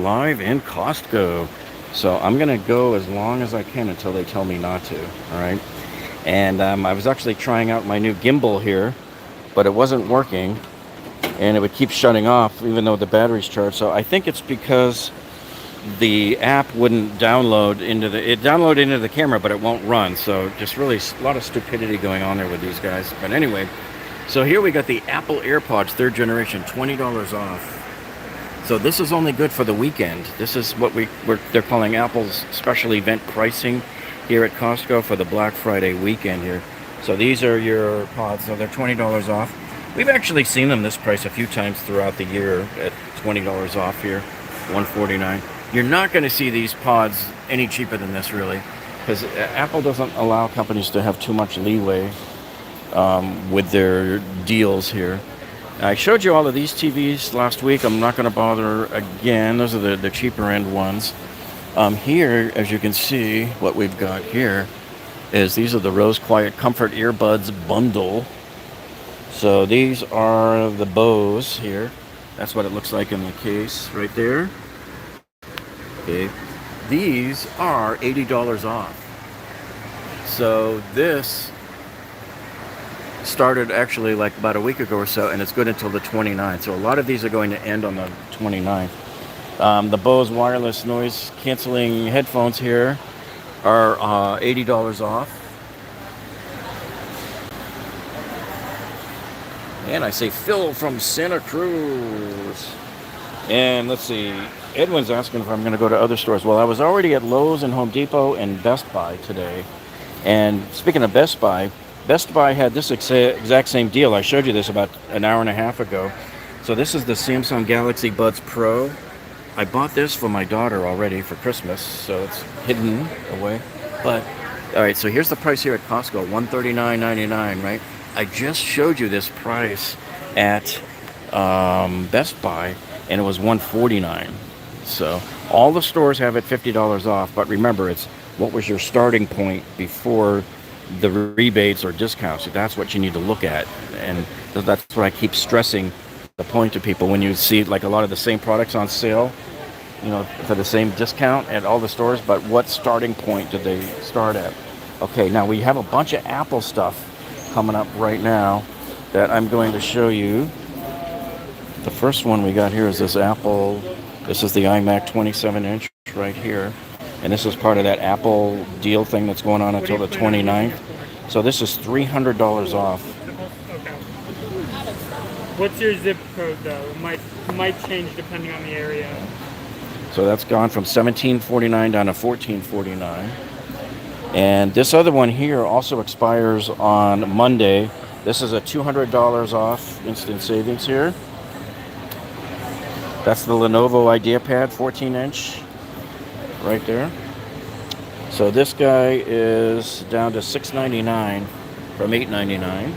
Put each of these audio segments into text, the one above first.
live in Costco. So I'm going to go as long as I can until they tell me not to. All right. And I was actually trying out my new gimbal here, but it wasn't working. And it would keep shutting off even though the battery's charged. So I think it's because the app wouldn't download into the camera, but it won't run. So just really a lot of stupidity going on there with these guys. But anyway, so here we got the Apple AirPods 3rd generation, $20 off. So this is only good for the weekend. This is what they're calling Apple's special event pricing here at Costco for the Black Friday weekend here. So these are your pods. So they're $20 off. We've actually seen them this price a few times throughout the year at $20 off here, $149. You're not going to see these pods any cheaper than this, really, because Apple doesn't allow companies to have too much leeway with their deals here. I showed you all of these TVs last week. I'm not going to bother again. Those are the cheaper end ones. Here, as you can see, what we've got here is these are the Rose Quiet Comfort Earbuds Bundle. So these are the Bose here. That's what it looks like in the case right there. Okay. These are $80 off. So this started actually like about a week ago or so, and it's good until the 29th. So a lot of these are going to end on the 29th. The Bose wireless noise canceling headphones here are $80 off. And I say Phil from Santa Cruz. And let's see, Edwin's asking if I'm going to go to other stores. Well, I was already at Lowe's and Home Depot and Best Buy today. And speaking of Best Buy had this exact same deal. I showed you this about an hour and a half ago. So this is the Samsung Galaxy Buds Pro. I bought this for my daughter already for Christmas, so it's hidden away. But, all right, so here's the price here at Costco, $139.99, right? I just showed you this price at Best Buy, and it was $149. So all the stores have it $50 off, but remember, it's what was your starting point before the rebates or discounts. So that's what you need to look at, and that's what I keep stressing the point to people when you see like a lot of the same products on sale, you know, for the same discount at all the stores, but what starting point did they start at? Okay, now we have a bunch of Apple stuff coming up right now that I'm going to show you. The first one we got here is this Apple. This is the iMac 27-inch right here. And this is part of that Apple deal thing that's going on until the 29th. So this is $300 off. Okay. What's your zip code, though? It might change depending on the area. So that's gone from $17.49 down to $14.49. And this other one here also expires on Monday. This is a $200 off instant savings here. That's the Lenovo Ideapad 14-inch right there. So this guy is down to $699 from $899.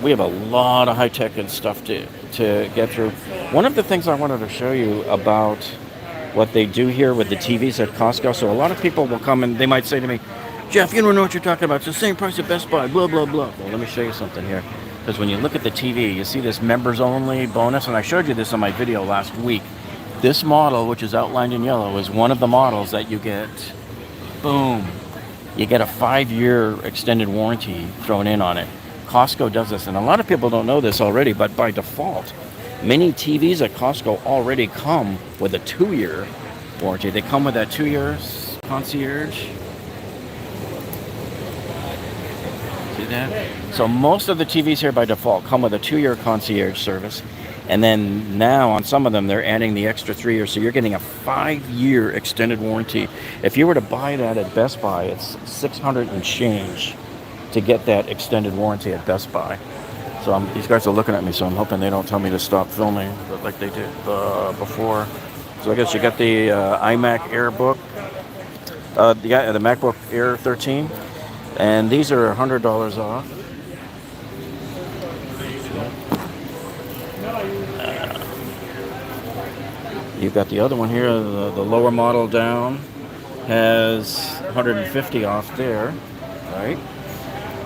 We have a lot of high-tech and stuff to get through. One of the things I wanted to show you about what they do here with the TVs at Costco. So a lot of people will come and they might say to me, Jeff, you don't know what you're talking about. It's the same price at Best Buy, blah, blah, blah. Well, let me show you something here. Because when you look at the TV, you see this members only bonus. And I showed you this on my video last week. This model, which is outlined in yellow, is one of the models that you get, boom, you get a 5-year extended warranty thrown in on it. Costco does this. And a lot of people don't know this already, but by default, many TVs at Costco already come with a 2-year warranty. They come with that 2-year concierge. See that? So most of the TVs here by default come with a 2-year concierge service. And then now on some of them, they're adding the extra 3 years. So you're getting a 5-year extended warranty. If you were to buy that at Best Buy, it's $600 and change to get that extended warranty at Best Buy. So these guys are looking at me, so I'm hoping they don't tell me to stop filming, but like they did before. So I guess you got the iMac Airbook, the MacBook Air 13, and these are $100 off. You've got the other one here, the lower model down, has $150 off there, right?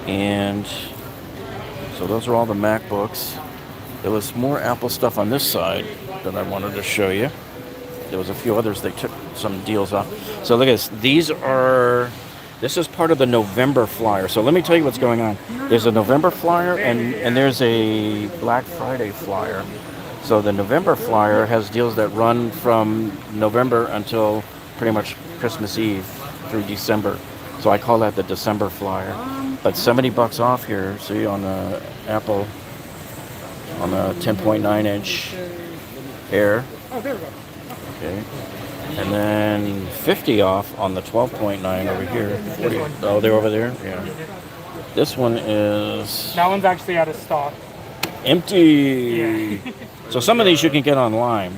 And so those are all the MacBooks. There was more Apple stuff on this side that I wanted to show you. there was a few others they took some deals off. So look at this. This is part of the November flyer. So let me tell you what's going on. There's a November flyer and there's a Black Friday flyer. So the November flyer has deals that run from November until pretty much Christmas Eve through December. So I call that the December flyer. But $70 off here, see, on the Apple, on the 10.9 inch Air. Oh, there we go. Okay. And then 50 off on the 12.9 over here. 40, oh, they're over there? Yeah. This one is That one's actually out of stock. empty. Yeah. So some of these you can get online.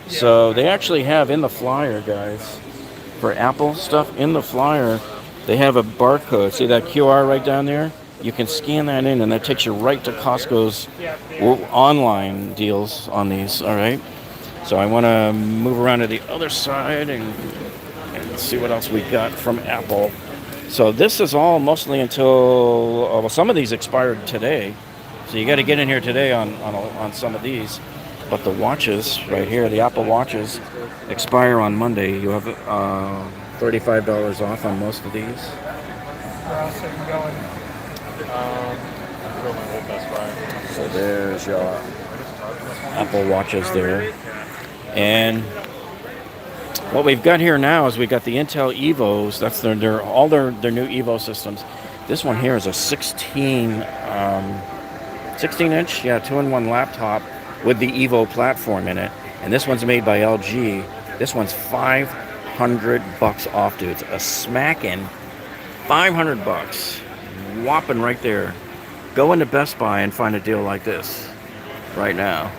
So they actually have in the flyer, guys, for Apple stuff, in the flyer, they have a barcode. See that QR right down there? You can scan that in and that takes you right to Costco's online deals on these, all right? So I want to move around to the other side and see what else we got from Apple. So this is all mostly until, well, some of these expired today. So you got to get in here today on some of these. But the watches right here, the Apple Watches, expire on Monday. You have $35 off on most of these. Where else are you going? So there's your Apple Watches there. And what we've got here now is we've got the Intel Evos. That's all their new Evo systems. This one here is a 16 inch, 2-in-1 laptop with the Evo platform in it. And this one's made by LG. This one's $500 off, dudes. A smacking $500. Whopping right there. Go into Best Buy and find a deal like this right now.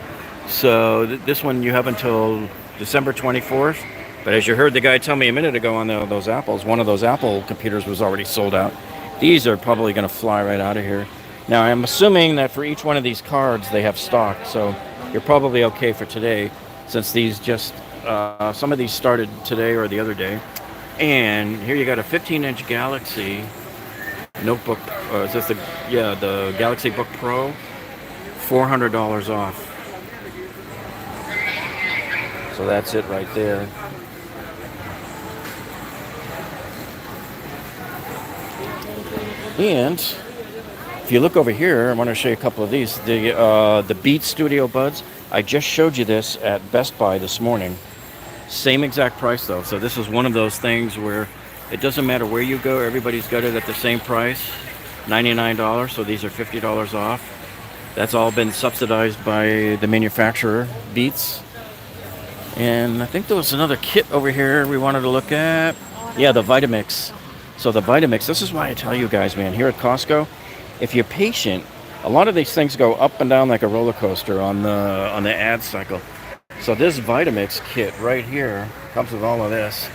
So this one you have until December 24th. But as you heard the guy tell me a minute ago on those Apples, one of those Apple computers was already sold out. These are probably going to fly right out of here. Now, I'm assuming that for each one of these cards, they have stock. So you're probably okay for today, since these just, some of these started today or the other day. And here you got a 15-inch Galaxy notebook. Is this the Galaxy Book Pro? $400 off. So that's it right there. And if you look over here, I want to show you a couple of these. The Beats Studio Buds. I just showed you this at Best Buy this morning. Same exact price though. So this is one of those things where it doesn't matter where you go, everybody's got it at the same price. $99. So these are $50 off. That's all been subsidized by the manufacturer, Beats. And I think there was another kit over here we wanted to look at. Yeah, the Vitamix. So the Vitamix, this is why I tell you guys, man, here at Costco, if you're patient, a lot of these things go up and down like a roller coaster on the ad cycle. So this Vitamix kit right here comes with all of this.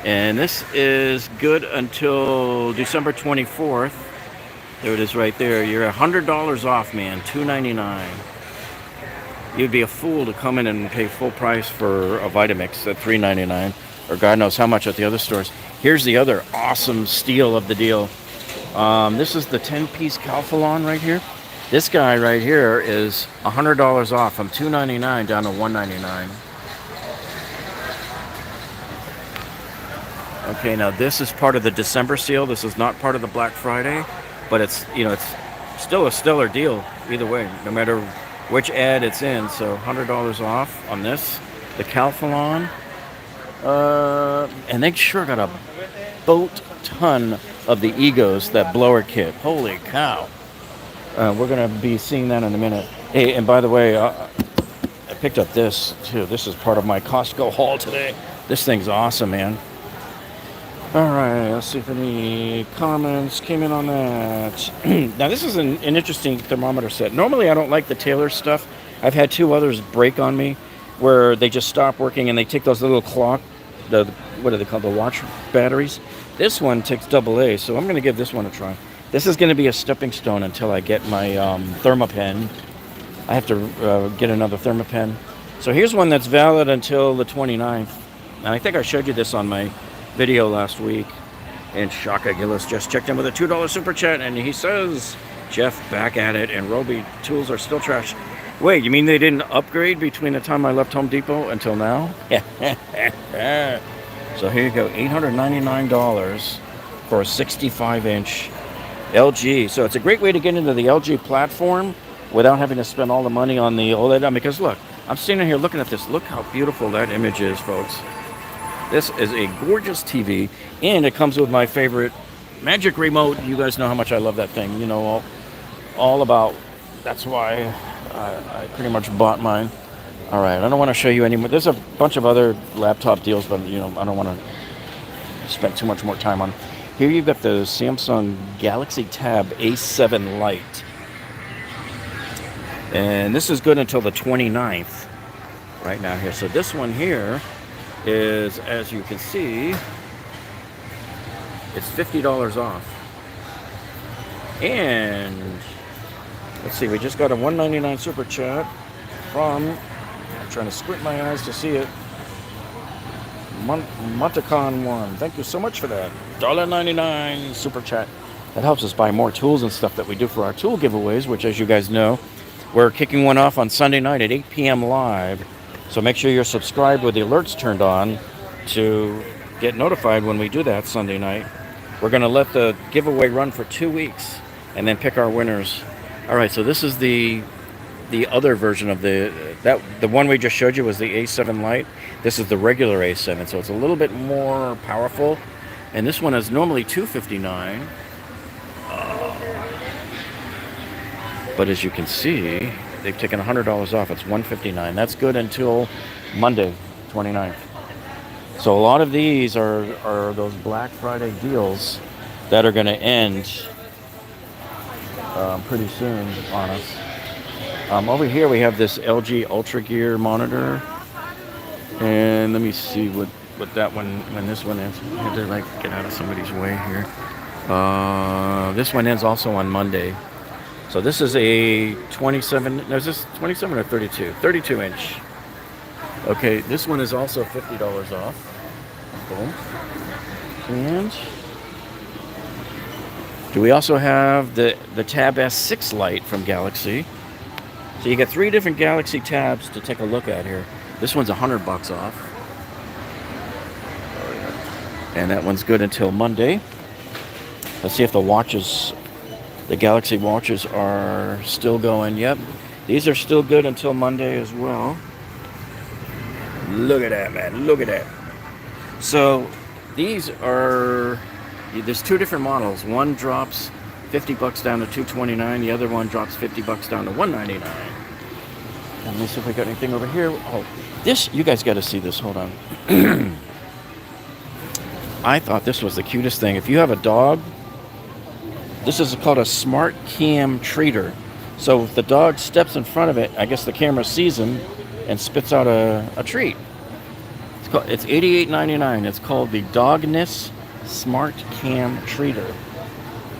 And this is good until December 24th. There it is right there. You're $100 off, man, $2.99. You'd be a fool to come in and pay full price for a Vitamix at $3.99, or God knows how much at the other stores. Here's the other awesome steal of the deal. This is the 10-piece Calphalon right here. This guy right here is $100 off from $2.99 down to $1.99. Okay, now this is part of the December sale. This is not part of the Black Friday, but it's still a stellar deal either way, no matter which ad it's in. So $100 off on this, the Calphalon. And they sure got a boat ton of the Egos, that blower kit. Holy cow. We're going to be seeing that in a minute. Hey, and by the way, I picked up this too. This is part of my Costco haul today. This thing's awesome, man. All right, let's see if any comments came in on that. Now, this is an interesting thermometer set. Normally, I don't like the Taylor stuff. I've had two others break on me where they just stop working and they take those little clock, what are they called, the watch batteries. This one takes AA, so I'm going to give this one a try. This is going to be a stepping stone until I get my Thermapen. I have to get another Thermapen. So here's one that's valid until the 29th. And I think I showed you this on my video last week. And Shaka Gillis just checked in with a $2 super chat, and he says, Jeff, back at it, and Roby tools are still trash. Wait, you mean they didn't upgrade between the time I left Home Depot until now? So here you go, $899 for a 65-inch LG. So it's a great way to get into the LG platform without having to spend all the money on the OLED. Because look, I'm standing here looking at this. Look how beautiful that image is, folks. This is a gorgeous TV, and it comes with my favorite Magic Remote. You guys know how much I love that thing. You know, all about, that's why I pretty much bought mine. All right, I don't want to show you anymore. There's a bunch of other laptop deals, but you know, I don't want to spend too much more time on. Here you've got the Samsung Galaxy Tab A7 Lite. And this is good until the 29th right now here. So this one here is, as you can see, it's $50 off. And let's see, we just got a $1.99 super chat from, I'm trying to squint my eyes to see it, Montacon1. Thank you so much for that. $1.99 super chat. That helps us buy more tools and stuff that we do for our tool giveaways, which, as you guys know, we're kicking one off on Sunday night at 8 p.m. live. So make sure you're subscribed with the alerts turned on to get notified when we do that Sunday night. We're going to let the giveaway run for 2 weeks and then pick our winners. All right, so this is the other version of the one we just showed you was the A7 Lite. This is the regular A7, so it's a little bit more powerful. And this one is normally $259. But as you can see, they've taken $100 off. It's $159. That's good until Monday, 29th. So a lot of these are those Black Friday deals that are going to end pretty soon on us. Over here we have this LG Ultra Gear monitor. And let me see what that one, when this one ends. I had to like get out of somebody's way here. This one ends also on Monday. So this is a 27, no, is this 27 or 32? 32 inch. Okay, this one is also $50 off. Boom. And do we also have the Tab S6 Lite from Galaxy? So you got 3 different Galaxy tabs to take a look at here. This one's $100 off. And that one's good until Monday. Let's see if the watches, the Galaxy watches are still going. Yep, these are still good until Monday as well. Look at that, man. Look at that. So these are, there's 2 different models. One drops $50 down to $229. The other one drops $50 down to $199. And let me see if we got anything over here. Oh, this, you guys got to see this. Hold on. I thought this was the cutest thing. If you have a dog, this is called a Smart Cam Treater. So if the dog steps in front of it, I guess the camera sees him and spits out a treat. It's $88.99. It's called the Dogness Smart Cam Treater.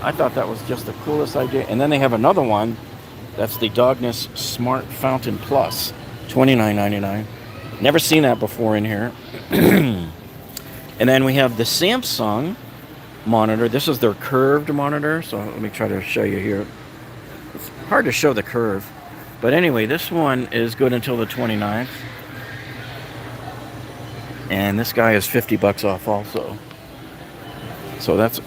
I thought that was just the coolest idea. And then they have another one. That's the Dogness Smart Fountain Plus, $29.99. Never seen that before in here. And then we have the Samsung monitor. This is their curved monitor. So let me try to show you here. It's hard to show the curve. But anyway, this one is good until the 29th. And this guy is $50 off also. So that's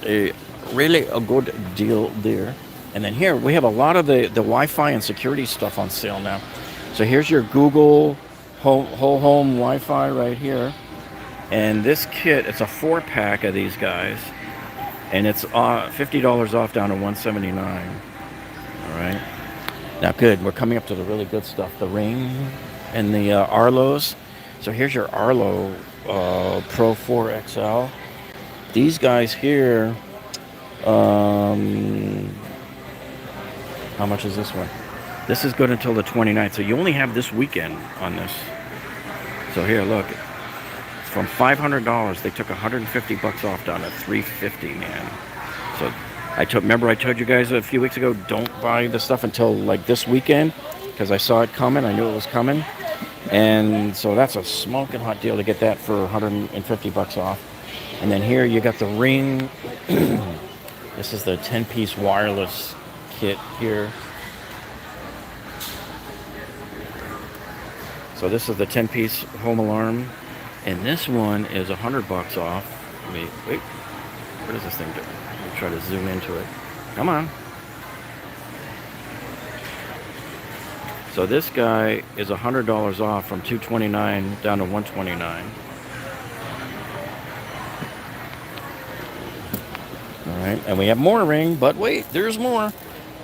really a good deal there. And then here we have a lot of the Wi-Fi and security stuff on sale now. So here's your Google whole home Wi-Fi right here. And this kit, it's a 4-pack of these guys. And it's $50 off down to $179. All right. Now good, we're coming up to the really good stuff. The Ring and the Arlos. So here's your Arlo Pro 4 XL. These guys here, how much is this one? This is good until the 29th. So you only have this weekend on this. So here, look. From $500, they took $150 off down to $350, man. So remember I told you guys a few weeks ago, don't buy the stuff until like this weekend, because I saw it coming. I knew it was coming. And so that's a smoking hot deal to get that for $150 off. And then here you got the Ring. This is the 10-piece wireless kit here. So this is the 10-piece home alarm, and this one is $100 off. Wait, what does this thing do? Let me try to zoom into it. Come on. So this guy is $100 off from $229 down to $129. All right, and we have more Ring, but wait, there's more.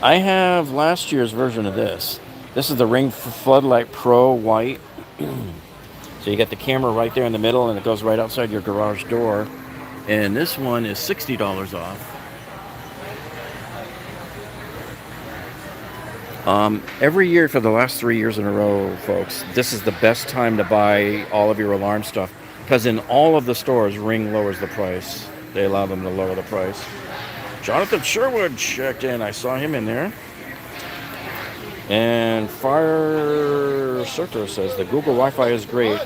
I have last year's version of this. This is the Ring Floodlight Pro White. So you get the camera right there in the middle, and it goes right outside your garage door. And this one is $60 off. Every year for the last 3 years in a row, folks, this is the best time to buy all of your alarm stuff, because in all of the stores, Ring lowers the price. They allow them to lower the price. Jonathan Sherwood checked in. I saw him in there. And Fire Circle says the Google Wi-Fi is great.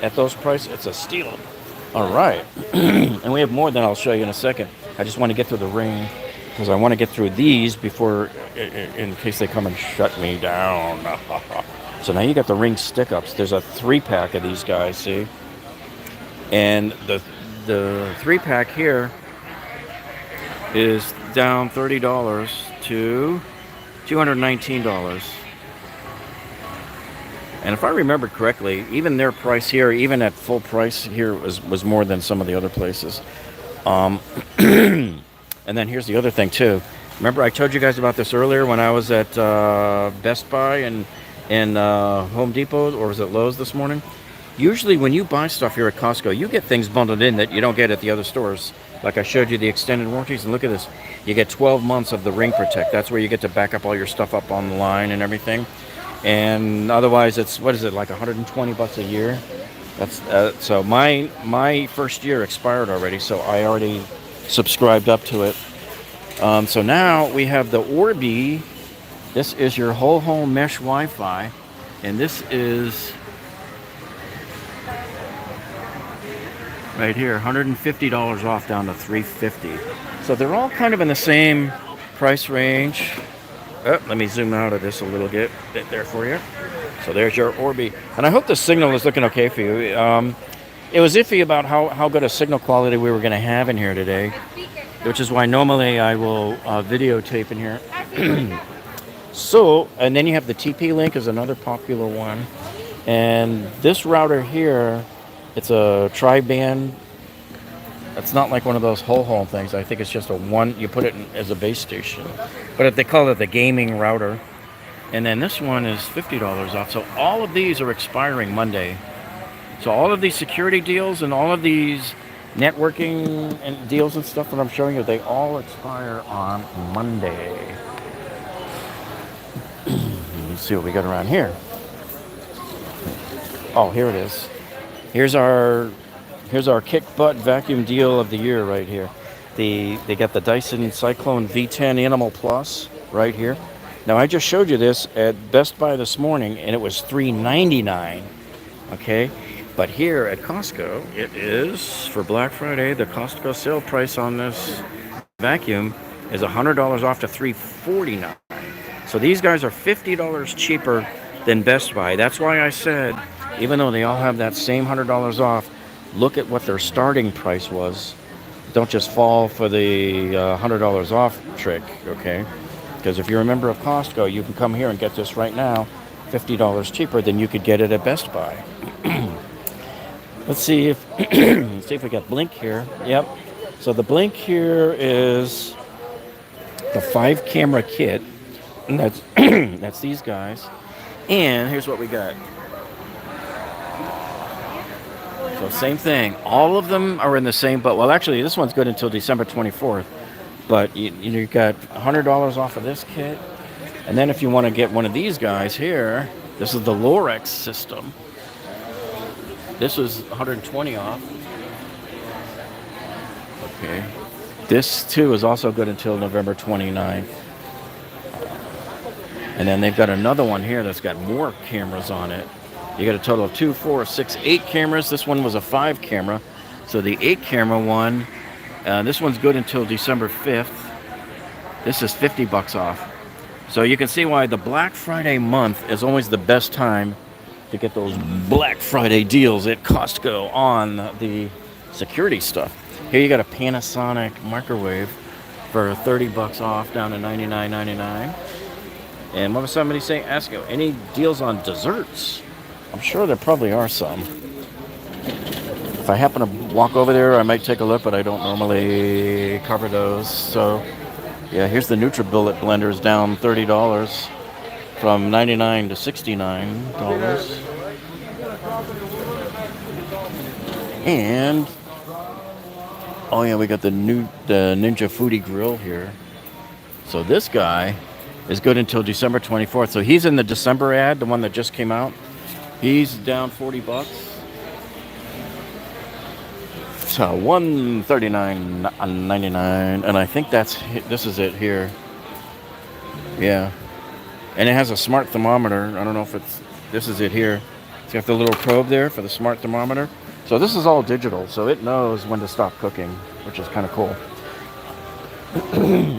At those prices, it's a steal. All right. And we have more that I'll show you in a second. I just want to get through the Ring, because I want to get through these before, in case they come and shut me down. So now you got the Ring stick-ups. There's a 3-pack of these guys, see? And the 3-pack here is down $30 to $219. And if I remember correctly, even their price here, even at full price here, was more than some of the other places. And then here's the other thing too. Remember I told you guys about this earlier when I was at Best Buy and Home Depot, or was it Lowe's this morning? Usually when you buy stuff here at Costco, you get things bundled in that you don't get at the other stores. Like I showed you the extended warranties, and look at this. You get 12 months of the Ring Protect. That's where you get to back up all your stuff up on the line and everything. And otherwise it's, what is it, like $120 a year? That's so my first year expired already, so I already subscribed up to it. So now we have the Orbi. This is your whole home mesh Wi-Fi, and this is right here, $150 off down to $350. So they're all kind of in the same price range. Oh, let me zoom out of this a little bit there for you. So there's your Orbi. And I hope the signal is looking okay for you. It was iffy about how good a signal quality we were going to have in here today, which is why normally I will videotape in here. So, and then you have the TP-Link is another popular one. And this router here, it's a tri-band. It's not like one of those whole home things. I think it's just a one, you put it in as a base station. But they call it the gaming router. And then this one is $50 off. So all of these are expiring Monday. So all of these security deals and all of these networking and deals and stuff that I'm showing you, they all expire on Monday. Let's see what we got around here. Oh, here it is. Here's our kick butt vacuum deal of the year right here. They got the Dyson Cyclone V10 Animal Plus right here. Now I just showed you this at Best Buy this morning, and it was $399. Okay, but here at Costco, it is for Black Friday. The Costco sale price on this vacuum is $100 off to $349. So these guys are $50 cheaper than Best Buy. That's why I said, even though they all have that same $100 off, look at what their starting price was. Don't just fall for the $100 off trick, okay? Because if you're a member of Costco, you can come here and get this right now, $50 cheaper than you could get it at Best Buy. Let's see if let's see if we got Blink here. Yep. So the Blink here is the 5-camera kit, and that's that's these guys. And here's what we got. So same thing. All of them are in the same boat. Well, actually, this one's good until December 24th. But you got $100 off of this kit. And then if you want to get one of these guys here, this is the Lorex system. This was $120 off. Okay. This, too, is also good until November 29th. And then they've got another one here that's got more cameras on it. You got a total of 2, 4, 6, 8 cameras. This one was a 5-camera. So the 8-camera one, this one's good until December 5th. This is $50 off. So you can see why the Black Friday month is always the best time to get those Black Friday deals at Costco on the security stuff. Here you got a Panasonic microwave for 30 bucks off, down to $99.99. And what was somebody saying? Ask you, any deals on desserts? I'm sure there probably are some. If I happen to walk over there, I might take a look, but I don't normally cover those. So, yeah, here's the NutriBullet blenders, down $30 from $99 to $69. And oh yeah, we got the Ninja Foodie grill here. So this guy is good until December 24th. So he's in the December ad, the one that just came out. He's down 40 bucks. So $139.99, and I think this is it here. Yeah, and it has a smart thermometer. I don't know if this is it here. It's got the little probe there for the smart thermometer. So this is all digital, so it knows when to stop cooking, which is kind of cool.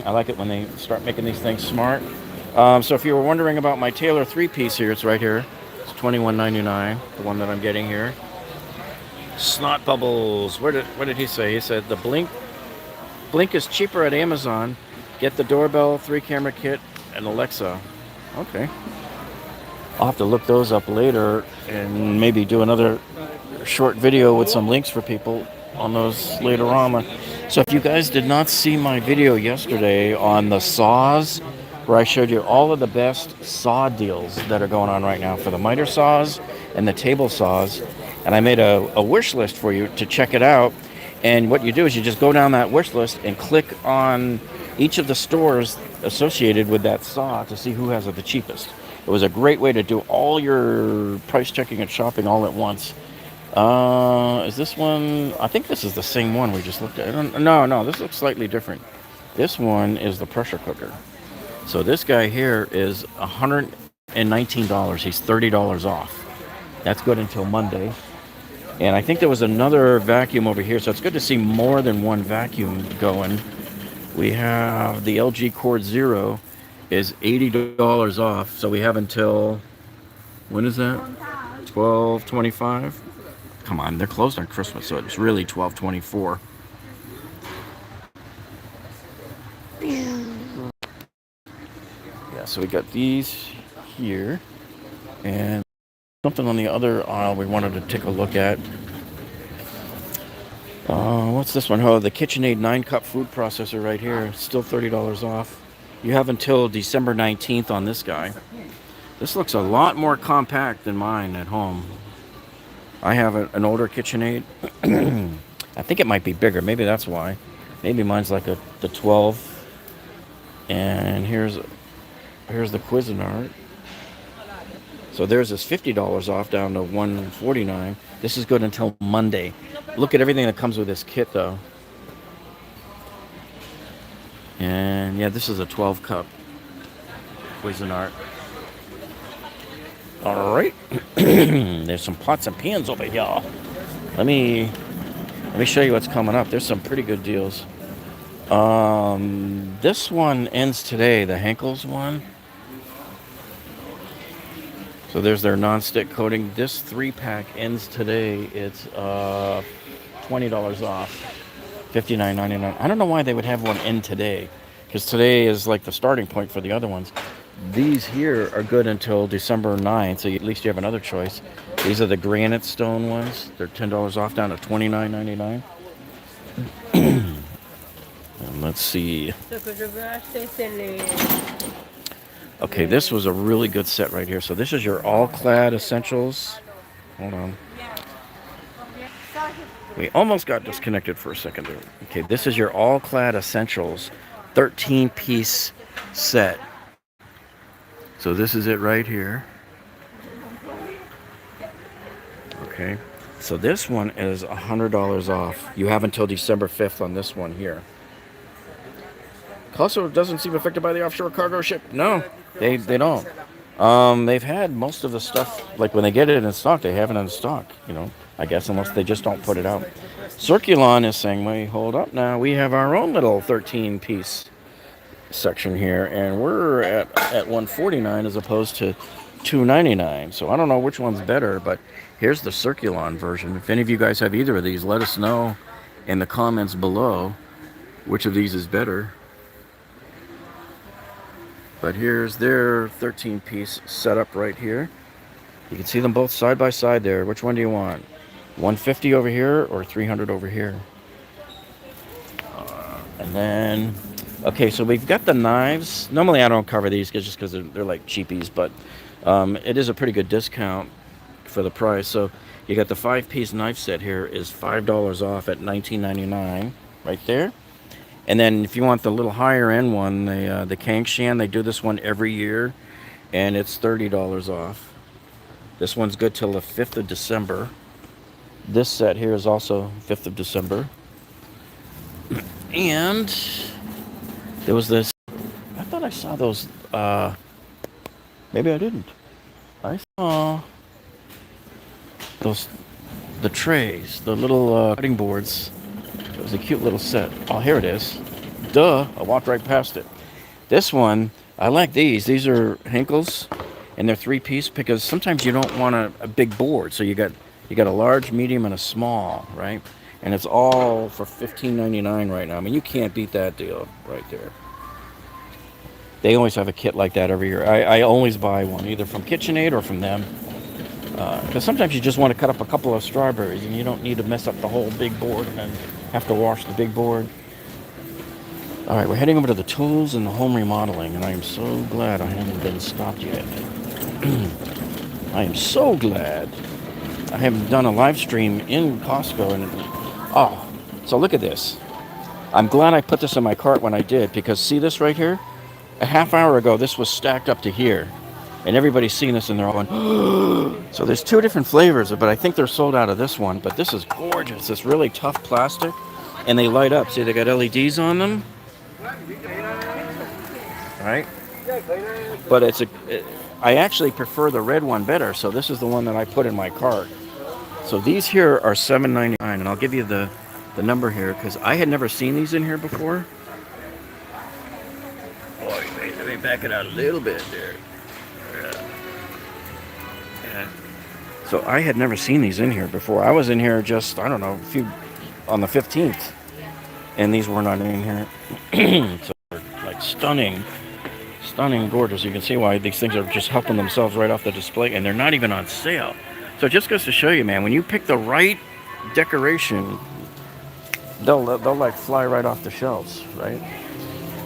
I like it when they start making these things smart. So if you were wondering about my Taylor 3-piece here, it's right here. It's $21.99, the one that I'm getting here. Snot bubbles. What did he say? He said the Blink is cheaper at Amazon. Get the doorbell, 3-camera kit, and Alexa. Okay. I'll have to look those up later and maybe do another short video with some links for people on those later on. So if you guys did not see my video yesterday on the saws, where I showed you all of the best saw deals that are going on right now for the miter saws and the table saws, and I made a wish list for you to check it out. And what you do is you just go down that wish list and click on each of the stores associated with that saw to see who has it the cheapest. It was a great way to do all your price checking and shopping all at once. Is this one? I think this is the same one we just looked at. No, this looks slightly different. This one is the pressure cooker. So this guy here is $119. He's $30 off. That's good until Monday. And I think there was another vacuum over here, so it's good to see more than one vacuum going. We have the LG Cord Zero is $80 off, so we have until, when is that? 12/25? Come on, they're closed on Christmas, so it's really 12/24. Yeah, so we got these here, and something on the other aisle we wanted to take a look at. What's this one? Oh, the KitchenAid 9-cup food processor right here. Still $30 off. You have until December 19th on this guy. This looks a lot more compact than mine at home. I have an older KitchenAid. I think it might be bigger. Maybe that's why. Maybe mine's like the 12. And here's the Cuisinart. So theirs is $50 off, down to $149. This is good until Monday. Look at everything that comes with this kit, though. And yeah, this is a 12-cup Cuisinart. All right. There's some pots and pans over here. Let me show you what's coming up. There's some pretty good deals. This one ends today, the Henkel's one. So there's their non-stick coating. This 3-pack ends today. It's $20 off, $59.99. I don't know why they would have one end today, because today is like the starting point for the other ones. These here are good until December 9th, so at least you have another choice. These are the granite stone ones. They're $10 off, down to $29.99. And let's see. Okay, this was a really good set right here. So this is your all-clad essentials. Hold on. We almost got disconnected for a second there. Okay, this is your all-clad essentials 13-piece set. So this is it right here. Okay, so this one is $100 off. You have until December 5th on this one here. Also, doesn't seem affected by the offshore cargo ship. No, they don't. They've had most of the stuff, like when they get it in stock, they have it in stock, you know, I guess, unless they just don't put it out. Circulon is saying, wait, hold up now. We have our own little 13-piece section here, and we're at $149 as opposed to $2.99. So I don't know which one's better, but here's the Circulon version. If any of you guys have either of these, let us know in the comments below which of these is better. But here's their 13-piece setup right here. You can see them both side by side there. Which one do you want? 150 over here or 300 over here? And then, okay, so we've got the knives. Normally I don't cover these just because they're like cheapies, but it is a pretty good discount for the price. So you got the 5-piece knife set here is $5 off at $19.99 right there. And then if you want the little higher end one, the Kangshan, they do this one every year, and it's $30 off. This one's good till the 5th of December. This set here is also 5th of December. And there was this, I thought I saw those, maybe I didn't. I saw the trays, the little cutting boards. It was a cute little set. Oh, here it is. Duh, I walked right past it. This one, I like these. These are Henkel's, and they're 3-piece because sometimes you don't want a big board. So you got a large, medium, and a small, right? And it's all for $15.99 right now. I mean, you can't beat that deal right there. They always have a kit like that every year. I always buy one, either from KitchenAid or from them. Because sometimes you just want to cut up a couple of strawberries and you don't need to mess up the whole big board and then have to wash the big board. All right, we're heading over to the tools and the home remodeling, and I am so glad I haven't been stopped yet. I am so glad I haven't done a live stream in Costco. And oh, so look at this. I'm glad I put this in my cart when I did, because see this right here? A half hour ago, this was stacked up to here. And everybody's seen this and they're all going, so there's 2 different flavors, but I think they're sold out of this one. But this is gorgeous. This really tough plastic, and they light up. See, they got LEDs on them. Right? But I actually prefer the red one better, so this is the one that I put in my cart. So these here are $7.99, and I'll give you the number here, because I had never seen these in here before. Boy, let me back it out a little bit there. So I had never seen these in here before. I was in here just, I don't know, on the 15th. And these were not in here. So they're like stunning, gorgeous. You can see why these things are just helping themselves right off the display. And they're not even on sale. So it just goes to show you, man, when you pick the right decoration, they'll like fly right off the shelves, right?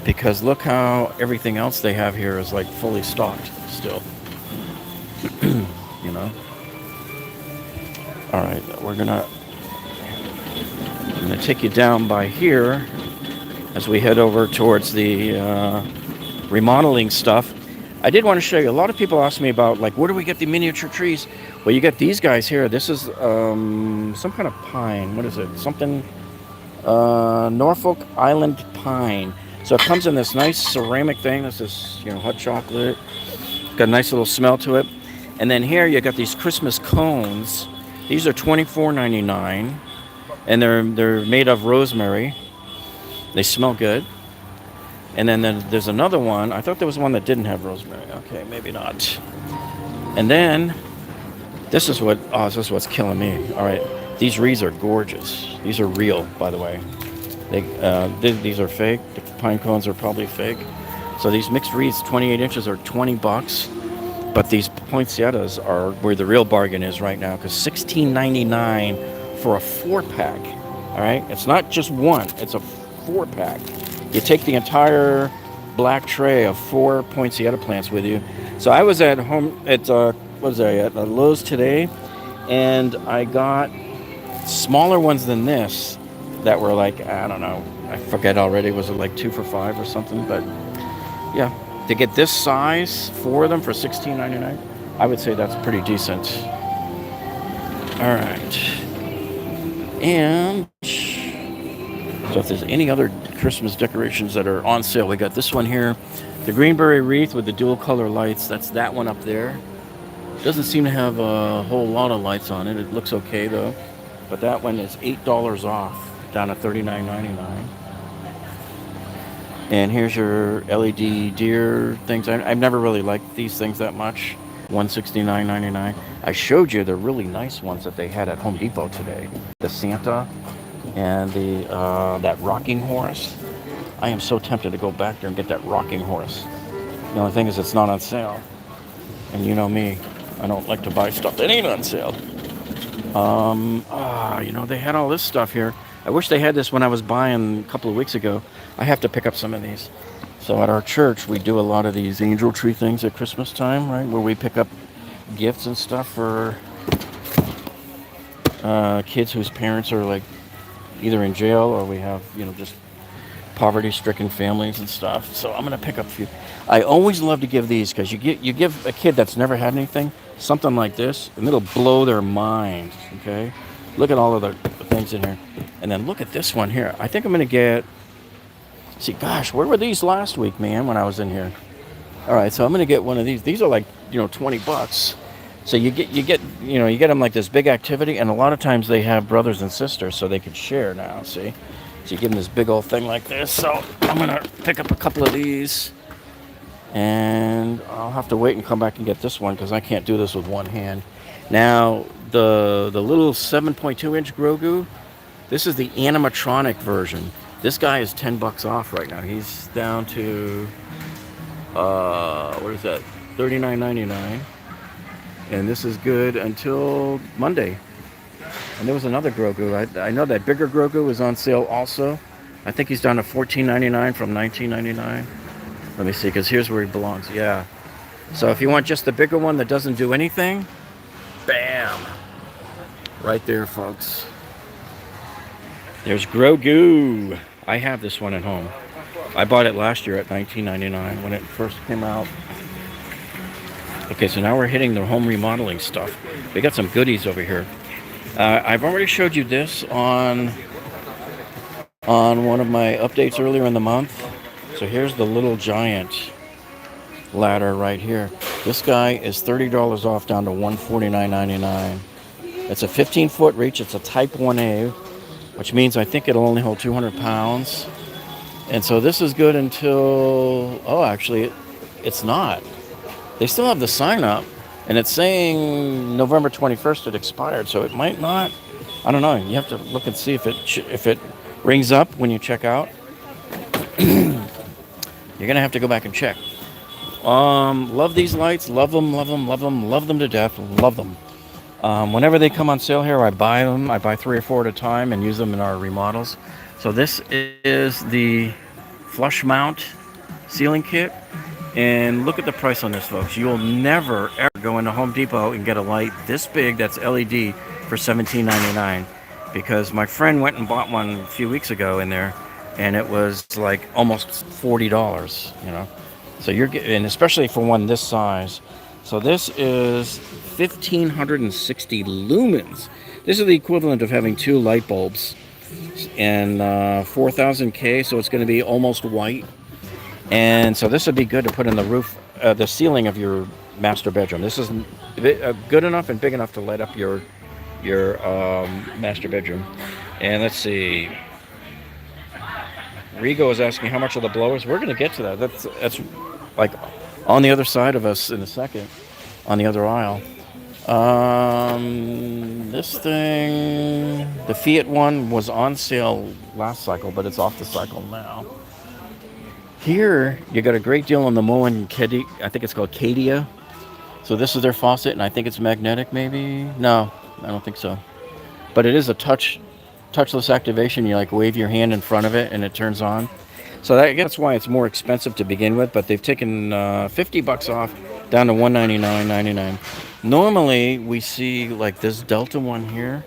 Because look how everything else they have here is like fully stocked still. You know? All right, I'm gonna take you down by here as we head over towards the remodeling stuff. I did want to show you, a lot of people ask me about, like, where do we get the miniature trees? Well, you get these guys here. This is some kind of pine. What is it? Something, Norfolk Island pine. So it comes in this nice ceramic thing. This is, hot chocolate. Got a nice little smell to it. And then here you got these Christmas cones. These are $24.99, and they're made of rosemary. They smell good. And then there's another one. I thought there was one that didn't have rosemary. Okay, maybe not. And then this is what's killing me. All right, these wreaths are gorgeous. These are real, by the way. These are fake. The pine cones are probably fake. So these mixed wreaths, 28 inches, are $20. But these poinsettias are where the real bargain is right now, because $16.99 for a 4-pack. All right, it's not just one; it's a 4-pack. You take the entire black tray of 4 poinsettia plants with you. So I was at at Lowe's today, and I got smaller ones than this that were like, I don't know, I forget already. Was it like 2 for $5 or something? But yeah. To get this size, 4 of them for $16.99, I would say that's pretty decent. All right. And so if there's any other Christmas decorations that are on sale, we got this one here. The Greenberry Wreath with the dual color lights. That's that one up there. Doesn't seem to have a whole lot of lights on it. It looks okay, though. But that one is $8 off, down to $39.99. And here's your LED deer things. I've never really liked these things that much. $169.99. I showed you the really nice ones that they had at Home Depot today. The Santa and the that rocking horse. I am so tempted to go back there and get that rocking horse. The only thing is it's not on sale. And you know me, I don't like to buy stuff that ain't on sale. They had all this stuff here. I wish they had this when I was buying a couple of weeks ago. I have to pick up some of these. So at our church, we do a lot of these angel tree things at Christmas time, right? Where we pick up gifts and stuff for kids whose parents are like either in jail or we have, just poverty-stricken families and stuff. So I'm gonna pick up a few. I always love to give these because you give a kid that's never had anything something like this, and it'll blow their mind. Okay, look at all of the things in here, and then look at this one here. I think I'm gonna get. See, gosh, where were these last week, man? When I was in here. All right, so I'm gonna get one of these. These are like $20. So you get them like this big activity, and a lot of times they have brothers and sisters, so they can share now. See. So you give them this big old thing like this. So I'm going to pick up a couple of these. And I'll have to wait and come back and get this one because I can't do this with one hand. Now, the little 7.2-inch Grogu, this is the animatronic version. This guy is $10 off right now. He's down to, what is that, $39.99. And this is good until Monday. And there was another Grogu. I know that bigger Grogu is on sale also. I think he's down to $14.99 from $19.99. Let me see, because here's where he belongs. Yeah. So if you want just the bigger one that doesn't do anything, bam. Right there, folks. There's Grogu. I have this one at home. I bought it last year at $19.99 when it first came out. Okay, so now we're hitting the home remodeling stuff. We got some goodies over here. I've already showed you this on one of my updates earlier in the month. So here's the little giant ladder right here. This guy is $30 off down to $149.99. It's a 15-foot reach. It's a Type 1A, which means I think it'll only hold 200 pounds. And so this is good until, actually, it's not. They still have the sign up. And it's saying November 21st it expired, so it might not. I don't know. You have to look and see if it rings up when you check out. You're gonna have to go back and check. Love these lights. Love them. Love them. Love them. Love them to death. Love them. Whenever they come on sale here, I buy them. I buy 3 or 4 at a time and use them in our remodels. So this is the flush mount ceiling kit. And look at the price on this, folks. You'll never, ever go into Home Depot and get a light this big that's LED for $17.99. Because my friend went and bought one a few weeks ago in there, and it was like almost $40, So you're getting, and especially for one this size. So this is 1,560 lumens. This is the equivalent of having 2 light bulbs. And 4,000 K, so it's going to be almost white. And so this would be good to put in the roof, the ceiling of your master bedroom. This is good enough and big enough to light up your master bedroom. And let's see. Rigo is asking how much are the blowers. We're going to get to that. That's like on the other side of us in a second, on the other aisle. This thing, the Fiat one was on sale last cycle, but it's off the cycle now. Here, you got a great deal on the Moen Kedi. I think it's called Cadia. So this is their faucet, and I think it's magnetic, maybe? No, I don't think so. But it is a touchless activation. You like wave your hand in front of it, and it turns on. So that's why it's more expensive to begin with. But they've taken $50 off, down to $199.99. Normally, we see like this Delta one here.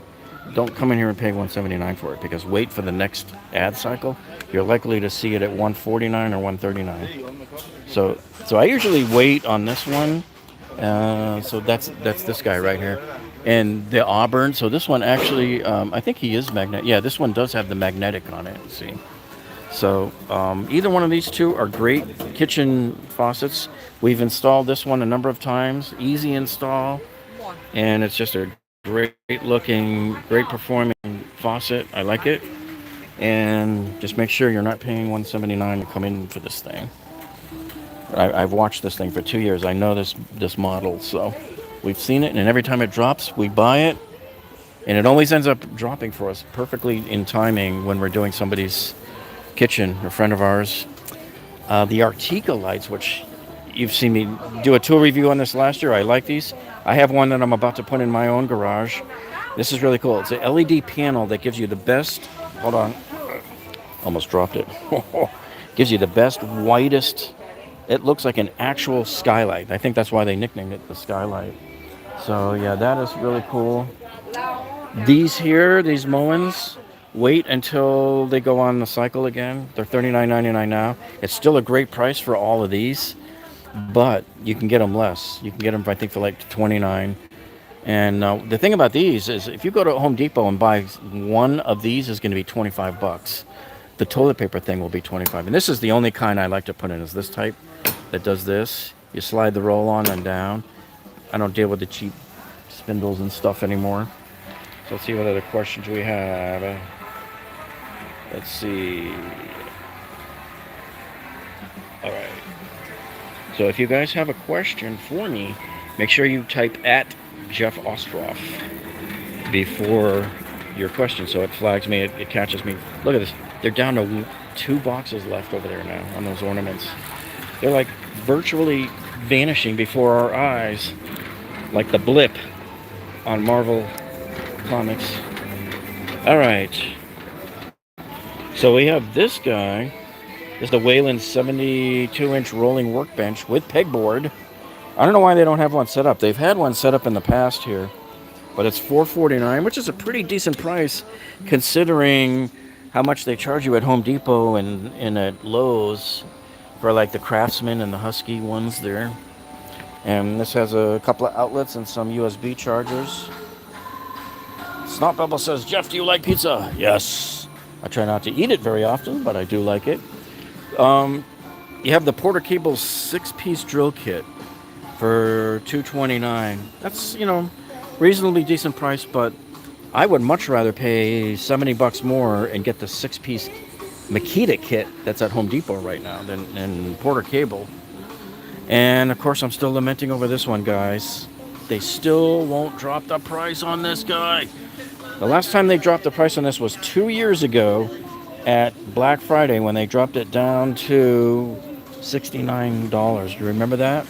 Don't come in here and pay $179 for it, because wait for the next ad cycle. You're likely to see it at $149 or $139. So I usually wait on this one. So that's this guy right here. And the Auburn. So this one actually, I think he is magnetic. Yeah, this one does have the magnetic on it. See. So either one of these two are great kitchen faucets. We've installed this one a number of times. Easy install. And it's just a great looking, great performing faucet. I like it. And just make sure you're not paying $179 to come in for this thing. I've watched this thing for 2 years. I know this model, so we've seen it, and every time it drops, we buy it, and it always ends up dropping for us perfectly in timing when we're doing somebody's kitchen, a friend of ours. The Artica lights, which you've seen me do a tool review on this last year. I like these. I have one that I'm about to put in my own garage. This is really cool. It's an LED panel that gives you the best, hold on, almost dropped it. Gives you the best, whitest, it looks like an actual skylight. I think that's why they nicknamed it the skylight. So yeah, that is really cool. These here, these Moens, wait until they go on the cycle again. They're $39.99 now. It's still a great price for all of these, but you can get them less. You can get them, I think, for like $29. And the thing about these is if you go to Home Depot and buy one of these, is going to be $25. The toilet paper thing will be $25. And this is the only kind I like to put in, is this type that does this. You slide the roll on and down. I don't deal with the cheap spindles and stuff anymore. So let's see what other questions we have. Let's see. All right. So if you guys have a question for me, make sure you type at Jeff Ostroff before your question, so it flags me, it catches me. Look at this. They're down to 2 boxes left over there now on those ornaments. They're like virtually vanishing before our eyes, like the blip on Marvel Comics. All right. So we have this guy. This is the Weyland 72-inch rolling workbench with pegboard. I don't know why they don't have one set up. They've had one set up in the past here, but it's $449, which is a pretty decent price considering how much they charge you at Home Depot and at Lowe's for like the Craftsman and the Husky ones there. And this has a couple of outlets and some USB chargers. Snot Bubble says, Jeff, do you like pizza? Yes. I try not to eat it very often, but I do like it. You have the Porter Cable 6-piece drill kit for $229. That's, reasonably decent price, but I would much rather pay $70 more and get the 6-piece Makita kit that's at Home Depot right now than Porter Cable. And of course, I'm still lamenting over this one, guys. They still won't drop the price on this guy. The last time they dropped the price on this was 2 years ago at Black Friday when they dropped it down to $69. Do you remember that?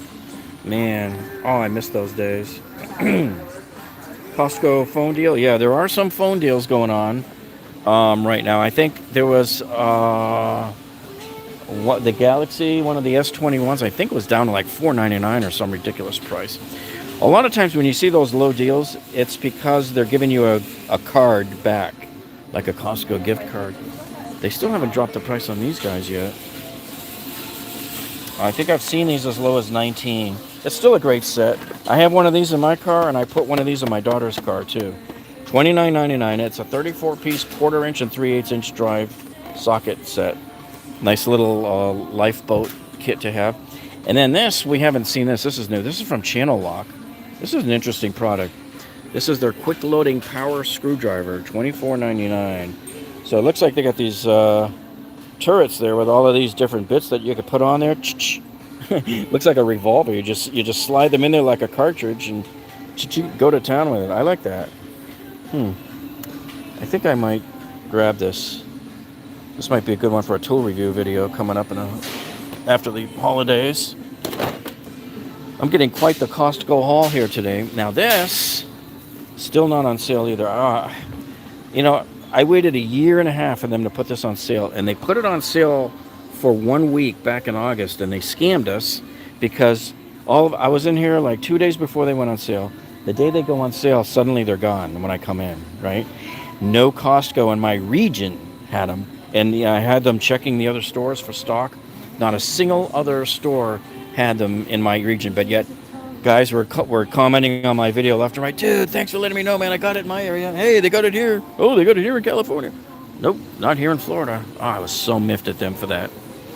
Man, I miss those days. Costco phone deal. Yeah, there are some phone deals going on right now. I think there was the Galaxy, one of the S21s, I think was down to like $4.99 or some ridiculous price. A lot of times when you see those low deals, it's because they're giving you a card back, like a Costco gift card. They still haven't dropped the price on these guys yet. I think I've seen these as low as $19. It's still a great set. I have one of these in my car, and I put one of these in my daughter's car too. $29.99. It's a 34-piece, 1/4-inch and 3/8-inch drive socket set. Nice little lifeboat kit to have. And then this, we haven't seen this. This is new. This is from Channel Lock. This is an interesting product. This is their quick loading power screwdriver, $24.99. So it looks like they got these turrets there with all of these different bits that you could put on there. Looks like a revolver. You just slide them in there like a cartridge and go to town with it. I like that. I think I might grab this. This might be a good one for a tool review video coming up after the holidays. I'm getting quite the Costco haul here today. Now this, still not on sale either. I waited 1.5 years for them to put this on sale, and they put it on sale for 1 week back in August, and they scammed us because I was in here like 2 days before they went on sale. The day they go on sale, suddenly they're gone when I come in, right? No Costco in my region had them, and I had them checking the other stores for stock. Not a single other store had them in my region, but yet guys were commenting on my video left and right. Dude, thanks for letting me know, man. I got it in my area. Hey, they got it here. Oh, they got it here in California. Nope, not here in Florida. I was so miffed at them for that.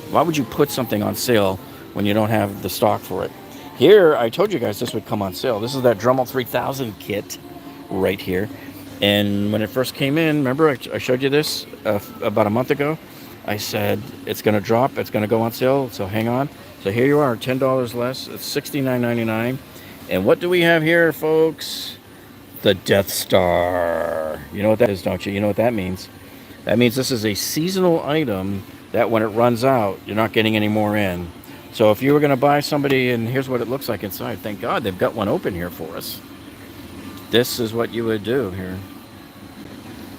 Why would you put something on sale when you don't have the stock for it? Here, I told you guys this would come on sale. This is that Dremel 3000 kit right here. And when it first came in, remember I showed you this about a month ago? I said, it's going to drop. It's going to go on sale, so hang on. So here you are, $10 less. It's $69.99. And what do we have here, folks? The Death Star. You know what that is, don't you? You know what that means? That means this is a seasonal item that when it runs out, you're not getting any more in. So if you were going to buy somebody, and here's what it looks like inside. Thank God they've got one open here for us. This is what you would do here.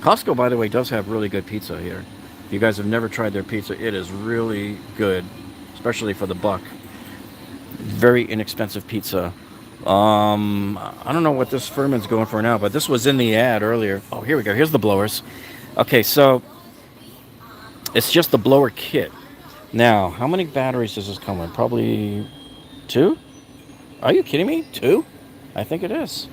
Costco, by the way, does have really good pizza here. If you guys have never tried their pizza, it is really good, especially for the buck. Very inexpensive pizza. I don't know what this Furman's going for now, but this was in the ad earlier. Oh, here we go. Here's the blowers. Okay, so it's just the blower kit. Now, how many batteries does this come with? Probably 2? Are you kidding me? 2? I think it is.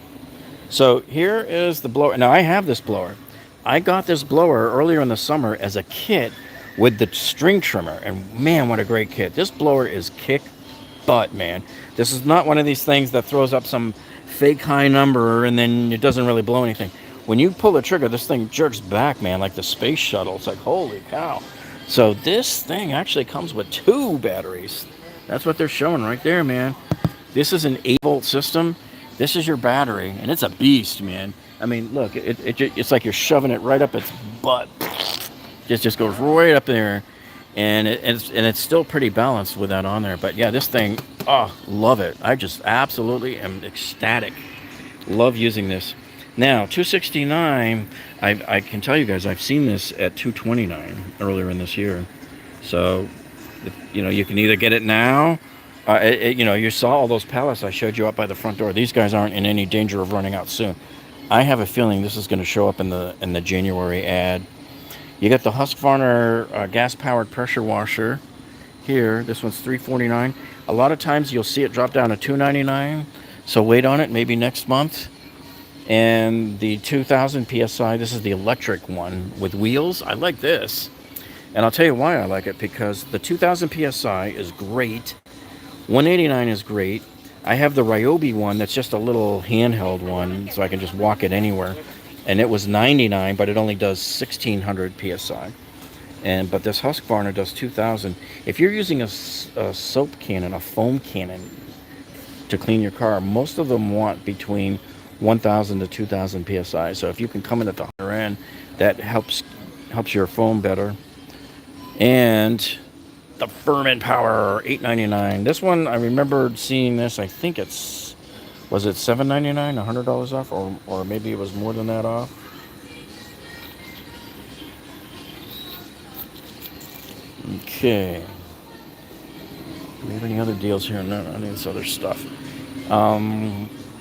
So here is the blower. Now, I have this blower. I got this blower earlier in the summer as a kit with the string trimmer. And man, what a great kit. This blower is kick butt, man. This is not one of these things that throws up some fake high number and then it doesn't really blow anything. When you pull the trigger, this thing jerks back, man, like the space shuttle. It's like, holy cow. So this thing actually comes with 2 batteries. That's what they're showing right there, man. This is an 8-volt system. This is your battery, and it's a beast, man. I mean, look, it's like you're shoving it right up its butt. It just goes right up there, and it's still pretty balanced with that on there. But yeah, this thing, oh, love it. I just absolutely am ecstatic. Love using this. Now, $269, I can tell you guys, I've seen this at $229 earlier in this year. So, you know, you can either get it now. You know, you saw all those pallets I showed you up by the front door. These guys aren't in any danger of running out soon. I have a feeling this is going to show up in the January ad. You got the Husqvarna gas-powered pressure washer here. This one's $349. A lot of times you'll see it drop down to $299. So wait on it, maybe next month. And the 2000 PSI, this is the electric one with wheels. I like this. And I'll tell you why I like it, because the 2000 PSI is great. 189 is great. I have the Ryobi one that's just a little handheld one, so I can just walk it anywhere. And it was 99, but it only does 1600 PSI. But this Husqvarna does 2000. If you're using a soap cannon, a foam cannon to clean your car, most of them want between 1000 to 2000 PSI. So if you can come in at the higher end, that helps your foam better. And the Furman Power, $899. This one, I remember seeing this. I think was it $799, $100 off, or maybe it was more than that off. Okay. Do we have any other deals here? No, any of this other stuff.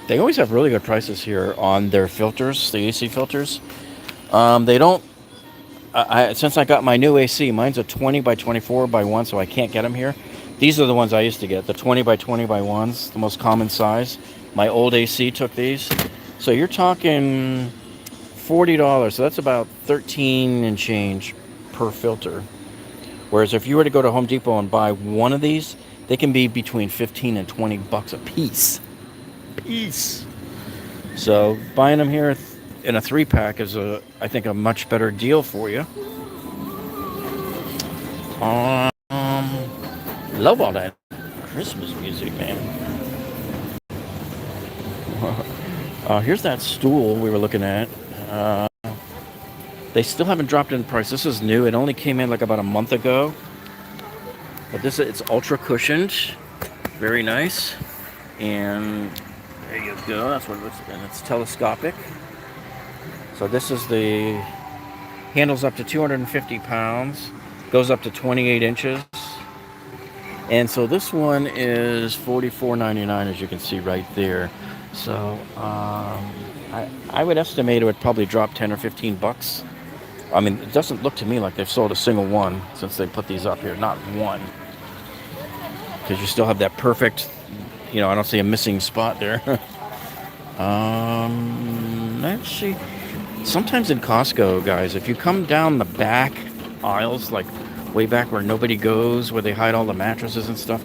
They always have really good prices here on their filters, the AC filters. They don't. Since I got my new AC, mine's a 20 by 24 by 1, so I can't get them here. These are the ones I used to get, the 20 by 20 by 1s, the most common size. My old AC took these. So you're talking $40, so that's about 13 and change per filter. Whereas if you were to go to Home Depot and buy one of these, they can be between 15 and 20 bucks a piece. So buying them here in a 3-pack is I think a much better deal for you. Love all that Christmas music, man. Here's that stool we were looking at. They still haven't dropped in price. This is new. It only came in like about a month ago. But it's ultra cushioned. Very nice. And there you go. That's what it looks like. And it's telescopic. So this is the handles up to 250 pounds. Goes up to 28 inches. And so this one is $44.99, as you can see right there. So I would estimate it would probably drop 10 or 15 bucks. I mean, it doesn't look to me like they've sold a single one since they put these up here. Not one. Because you still have that perfect, you know, I don't see a missing spot there. Let's see. Sometimes in Costco, guys, if you come down the back aisles, like way back where nobody goes, where they hide all the mattresses and stuff,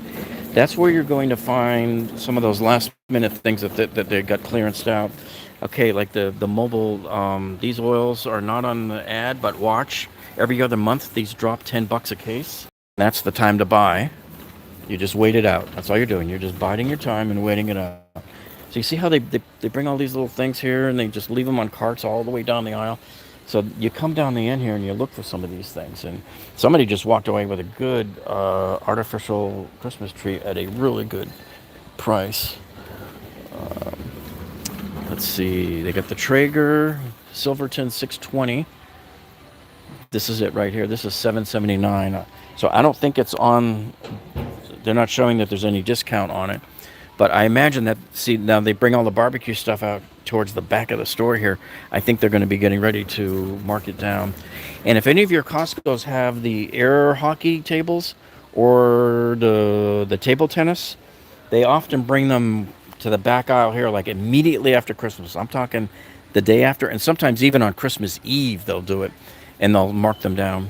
that's where you're going to find some of those last minute things that they got clearanced out. Okay, like the mobile, these oils are not on the ad, but watch. Every other month, these drop 10 bucks a case. That's the time to buy. You just wait it out. That's all you're doing. You're just biding your time and waiting it out. So you see how they bring all these little things here and they just leave them on carts all the way down the aisle. So you come down the end here and you look for some of these things. And somebody just walked away with a good artificial Christmas tree at a really good price. Let's see. They got the Traeger Silverton 620. This is it right here. This is $7.79. So I don't think it's on. They're not showing that there's any discount on it. But I imagine that, see, now they bring all the barbecue stuff out towards the back of the store here. I think they're going to be getting ready to mark it down. And if any of your Costco's have the air hockey tables or the table tennis, they often bring them to the back aisle here like immediately after Christmas. I'm talking the day after, and sometimes even on Christmas Eve they'll do it, and they'll mark them down.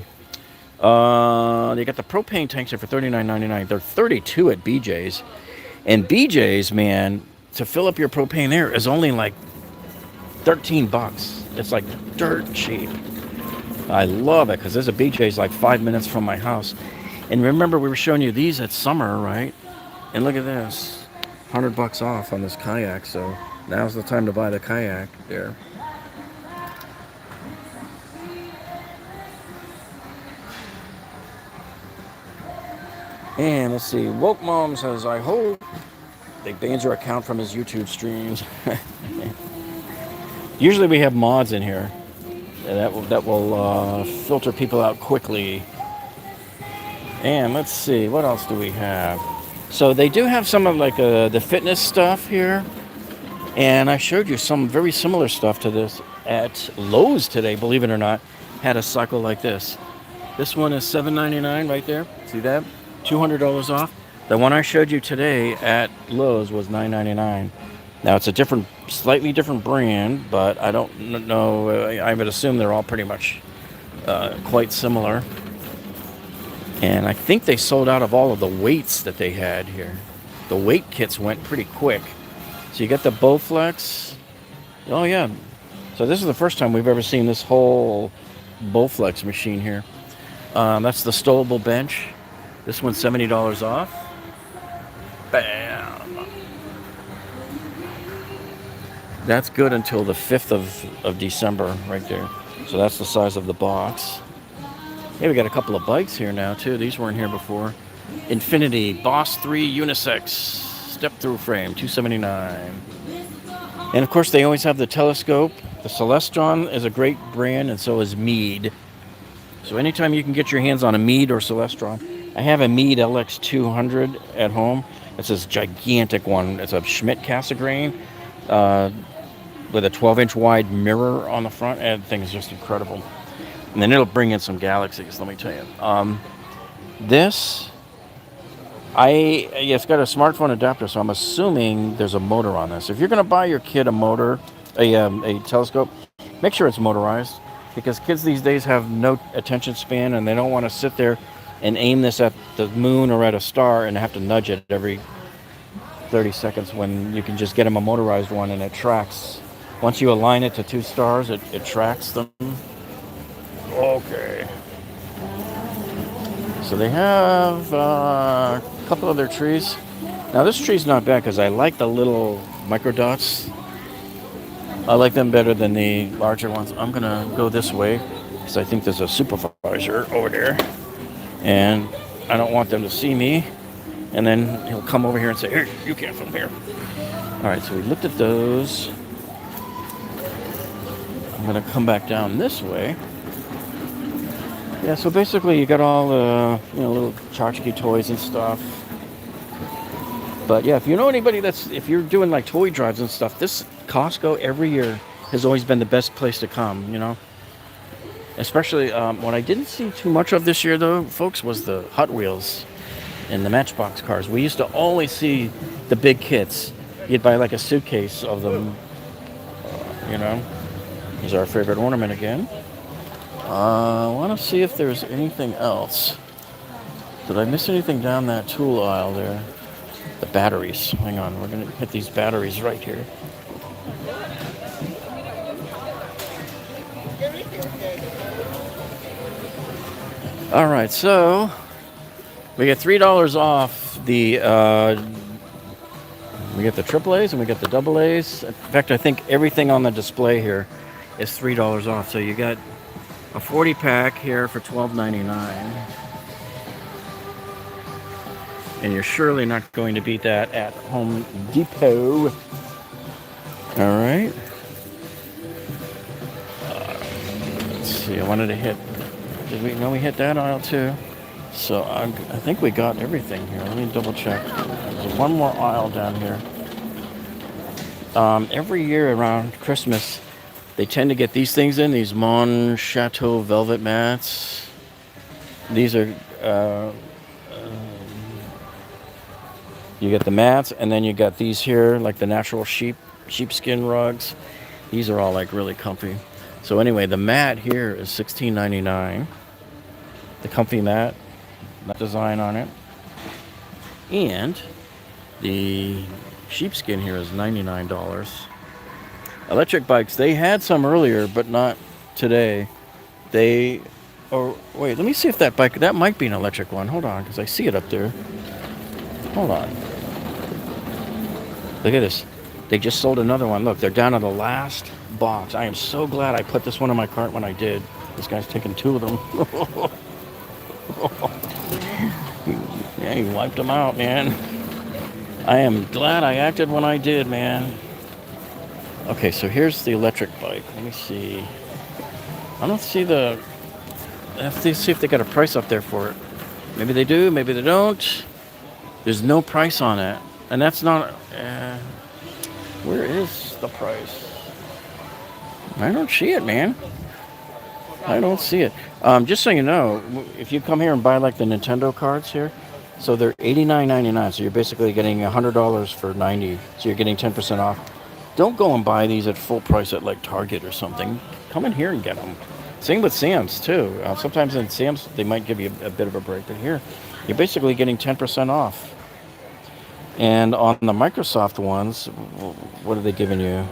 They got the propane tanks here for $39.99. They're $32 at BJ's. And BJ's, man, to fill up your propane there is only like $13. It's like dirt cheap. I love it because there's a BJ's like 5 minutes from my house. And remember, we were showing you these at summer, right? And look at this, $100 off on this kayak. So now's the time to buy the kayak there. And let's see, Woke Mom says, I hope they banned your account from his YouTube streams. Usually we have mods in here that will filter people out quickly. And let's see, what else do we have? So they do have some of like the fitness stuff here. And I showed you some very similar stuff to this at Lowe's today, believe it or not. Had a cycle like this. This one is $7.99 right there. See that? $200 off. The one I showed you today at Lowe's was $9.99. Now it's a slightly different brand, but I don't know. I would assume they're all pretty much quite similar. And I think they sold out of all of the weights that they had here. The weight kits went pretty quick. So you got the Bowflex. Oh yeah. So this is the first time we've ever seen this whole Bowflex machine here. That's the stowable bench. This one's $70 off. Bam! That's good until the 5th of December right there. So that's the size of the box. Hey, we got a couple of bikes here now too. These weren't here before. Infinity Boss 3 Unisex Step-Through Frame, $279. And of course they always have the telescope. The Celestron is a great brand, and so is Mead. So anytime you can get your hands on a Mead or Celestron. I have a Mead LX200 at home. It's this gigantic one. It's a Schmidt Cassegrain with a 12-inch wide mirror on the front. And the thing is just incredible. And then it'll bring in some galaxies, let me tell you. It's got a smartphone adapter, so I'm assuming there's a motor on this. If you're going to buy your kid a telescope, make sure it's motorized. Because kids these days have no attention span, and they don't want to sit there and aim this at the moon or at a star and have to nudge it every 30 seconds when you can just get them a motorized one and it tracks. Once you align it to 2 stars, it tracks them. Okay. So they have a couple other trees. Now this tree's not bad because I like the little micro dots. I like them better than the larger ones. I'm going to go this way because I think there's a supervisor over there. And I don't want them to see me. And then he'll come over here and say, "Here, you can't film here." All right, so we looked at those. I'm going to come back down this way. Yeah, so basically you got all the little tchotchke toys and stuff. But yeah, if you know anybody if you're doing like toy drives and stuff, this Costco every year has always been the best place to come, Especially what I didn't see too much of this year, though, folks, was the Hot Wheels and the Matchbox cars. We used to always see the big kits. You'd buy like a suitcase of them, Here's our favorite ornament again. I want to see if there's anything else. Did I miss anything down that tool aisle there? The batteries. Hang on, we're going to hit these batteries right here. All right, so we get $3 off the we get the AAAs and we get the AA's. In fact, I think everything on the display here is $3 off. So you got a 40 pack here for $12.99. And you're surely not going to beat that at Home Depot. All right. Let's see. I wanted to hit. Did we know we hit that aisle too? So I think we got everything here. Let me double check. There's one more aisle down here. Every year around Christmas, they tend to get these things in. These Mon Chateau velvet mats. These are. You get the mats, and then you got these here, like the natural sheepskin rugs. These are all like really comfy. So anyway, the mat here is $16.99. The comfy mat, that design on it. And the sheepskin here is $99. Electric bikes, they had some earlier, but not today. Wait, let me see if that bike, that might be an electric one. Hold on, because I see it up there. Hold on. Look at this. They just sold another one. Look, they're down to the last box. I am so glad I put this one in my cart when I did. This guy's taking 2 of them. Yeah, he wiped them out, man. I am glad I acted when I did, man. Okay, so here's the electric bike. Let me see. I don't see the... I have to see if they got a price up there for it. Maybe they do, maybe they don't. There's no price on it. And that's not... where is the price? I don't see it, man. I don't see it. Just so you know, if you come here and buy like the Nintendo cards here, so they're $89.99. So you're basically getting $100 for $90. So you're getting 10% off. Don't go and buy these at full price at like Target or something. Come in here and get them. Same with Sam's too. Sometimes in Sam's they might give you a bit of a break, but here you're basically getting 10% off. And on the Microsoft ones, what are they giving you?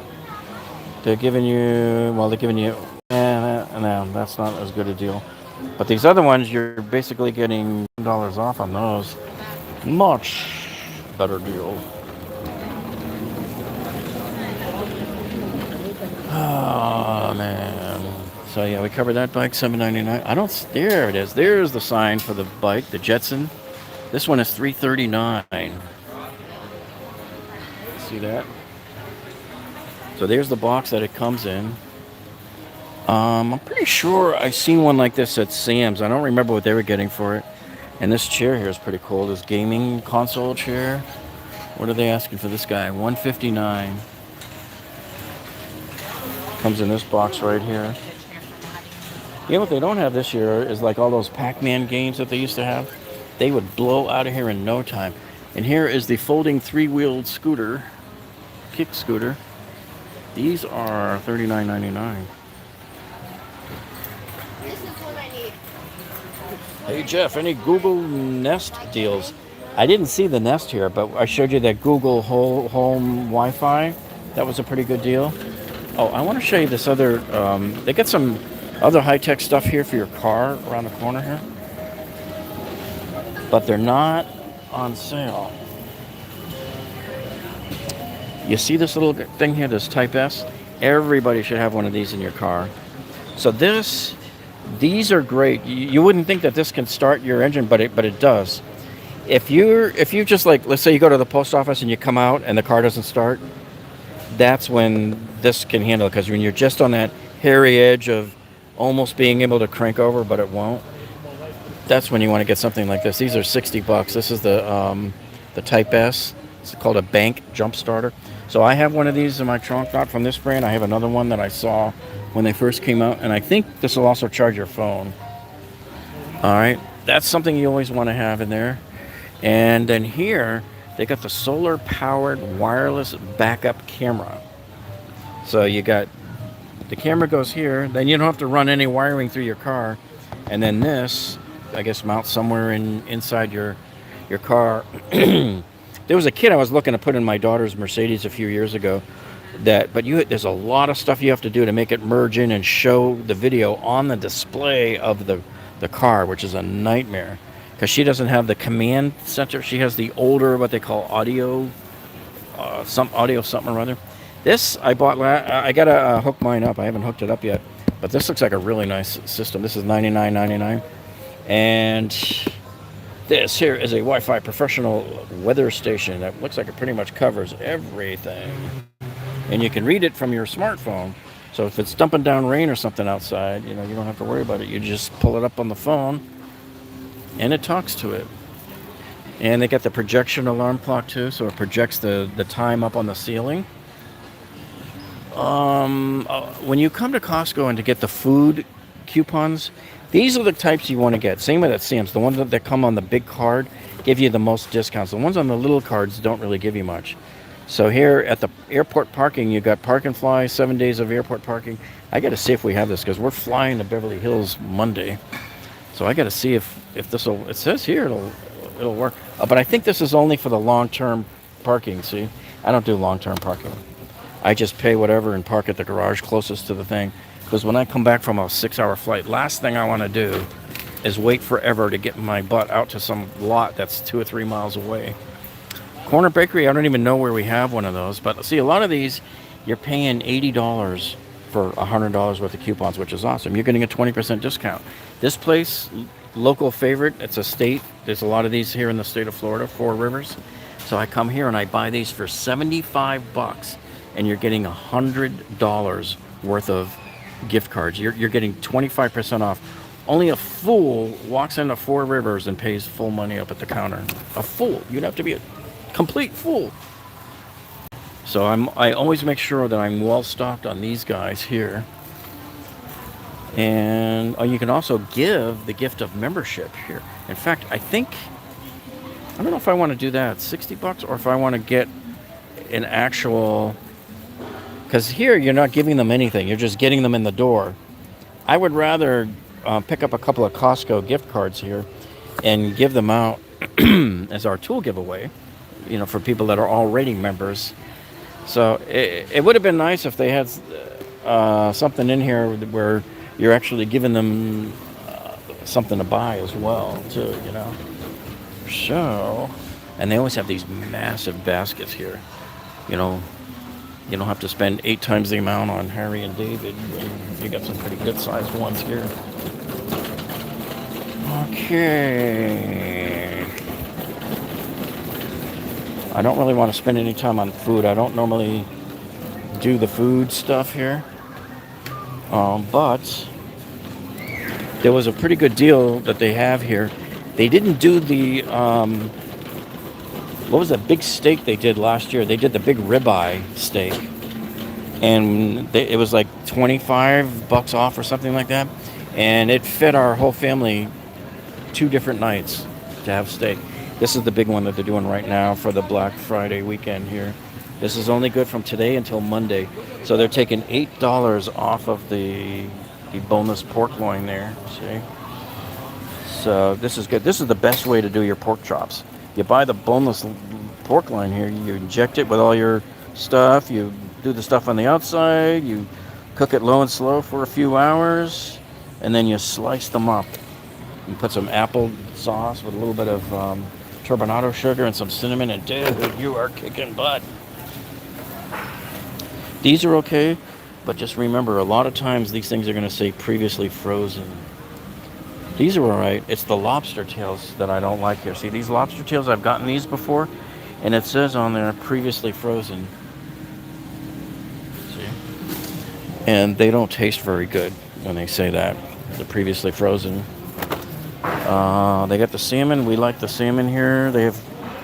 They're giving you, no, that's not as good a deal. But these other ones, you're basically getting $10 off on those. Much better deal. Oh, man. So, yeah, we covered that bike, $7.99. There it is. There's the sign for the bike, the Jetson. This one is $339. See that? So there's the box that it comes in. I'm pretty sure I've seen one like this at Sam's. I don't remember what they were getting for it. And this chair here is pretty cool. This gaming console chair. What are they asking for this guy? $159. Comes in this box right here. You know what they don't have this year is like all those Pac-Man games that they used to have. They would blow out of here in no time. And here is the folding 3-wheeled scooter. Kick scooter. These are $39.99. This is what I need. Hey Jeff, any Google Nest deals? I didn't see the Nest here, but I showed you that Google Home Wi-Fi. That was a pretty good deal. Oh, I want to show you this other. They got some other high-tech stuff here for your car around the corner here, but they're not on sale. You see this little thing here, this Type S? Everybody should have one of these in your car. So these are great. You wouldn't think that this can start your engine, but it does. If you just like, let's say you go to the post office and you come out and the car doesn't start, that's when this can handle it. Because when you're just on that hairy edge of almost being able to crank over, but it won't, that's when you want to get something like this. These are $60. This is the Type S. It's called a bank jump starter. So I have one of these in my trunk, not from this brand. I have another one that I saw when they first came out, and I think this will also charge your phone. All right, that's something you always want to have in there. And then here, they got the solar-powered wireless backup camera. So you got, the camera goes here, then you don't have to run any wiring through your car. And then this, I guess, mounts somewhere inside your car. There was a kit I was looking to put in my daughter's Mercedes a few years ago. There's a lot of stuff you have to do to make it merge in and show the video on the display of the car, which is a nightmare. because she doesn't have the command center. She has the older, what they call audio, audio something or other. This I bought. I gotta hook mine up. I haven't hooked it up yet, but this looks like a really nice system. This is $99.99, and this here is a Wi-Fi professional weather station that looks like it pretty much covers everything, and you can read it from your smartphone. So if it's dumping down rain or something outside, you don't have to worry about it. You just pull it up on the phone, and it talks to it. And they got the projection alarm clock too, so it projects the time up on the ceiling. When you come to Costco and to get the food coupons, these are the types you want to get. Same with at Sam's. The ones that come on the big card give you the most discounts. The ones on the little cards don't really give you much. So here at the airport parking, you got Park and Fly, 7 days of airport parking. I got to see if we have this because we're flying to Beverly Hills Monday. So I got to see if this will. It says here it'll work. But I think this is only for the long-term parking. See, I don't do long-term parking. I just pay whatever and park at the garage closest to the thing. Because when I come back from a 6-hour flight, last thing I want to do is wait forever to get my butt out to some lot that's 2 or 3 miles away. Corner Bakery, I don't even know where we have one of those. But see, a lot of these, you're paying $80 for $100 worth of coupons, which is awesome. You're getting a 20% discount. This place, local favorite, it's a state. There's a lot of these here in the state of Florida, Four Rivers. So I come here and I buy these for $75, and you're getting $100 worth of gift cards. You're getting 25% off. Only a fool walks into Four Rivers and pays full money up at the counter. A fool. You'd have to be a complete fool. So I always make sure that I'm well stocked on these guys here. And you can also give the gift of membership here. In fact, I don't know if I want to do that, $60, or if I want to get an actual, because here you're not giving them anything, you're just getting them in the door. I would rather pick up a couple of Costco gift cards here and give them out as our tool giveaway, for people that are already members. So it would have been nice if they had something in here where you're actually giving them something to buy as well, too, So, and they always have these massive baskets here. You don't have to spend 8 times the amount on Harry and David. You got some pretty good sized ones here. Okay. I don't really want to spend any time on food. I don't normally do the food stuff here. But there was a pretty good deal that they have here. They didn't do the, what was that big steak they did last year? They did the big ribeye steak. And it was like $25 off or something like that. And it fed our whole family 2 different nights to have steak. This is the big one that they're doing right now for the Black Friday weekend here. This is only good from today until Monday. So they're taking $8 off of the boneless pork loin there. See? So this is good. This is the best way to do your pork chops. You buy the boneless pork loin here. You inject it with all your stuff. You do the stuff on the outside. You cook it low and slow for a few hours. And then you slice them up. You put some apple sauce with a little bit of turbinado sugar and some cinnamon, and dude, you are kicking butt. These are okay, but just remember, a lot of times these things are going to say previously frozen. These are alright. It's the lobster tails that I don't like here. See, these lobster tails, I've gotten these before, and it says on there previously frozen. See? And they don't taste very good when they say that. They're previously frozen. They got the salmon. We like the salmon here. They have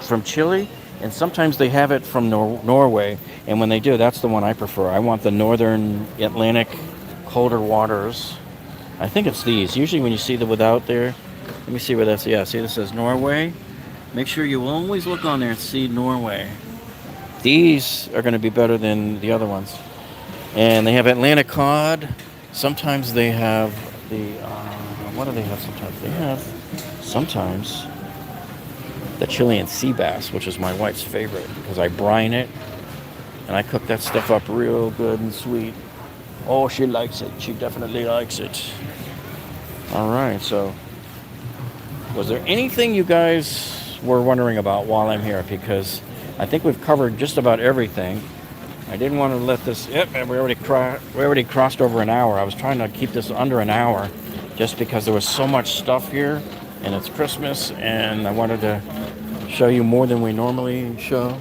from Chile, and sometimes they have it from Norway. And when they do, that's the one I prefer. I want the northern Atlantic colder waters. I think it's these. Usually when you see the without there, let me see where that's. Yeah, see this says Norway. Make sure you always look on there and see Norway. These are going to be better than the other ones. And they have Atlantic cod. Sometimes they have the. What do they have sometimes? They have sometimes the Chilean sea bass, which is my wife's favorite because I brine it and I cook that stuff up real good and sweet. Oh, she likes it. She definitely likes it. All right, so Was there anything you guys were wondering about while I'm here? Because I think we've covered just about everything. I didn't want to let this... Yep, we already crossed over an hour. I was trying to keep this under an hour just because there was so much stuff here, and it's Christmas, and I wanted to show you more than we normally show.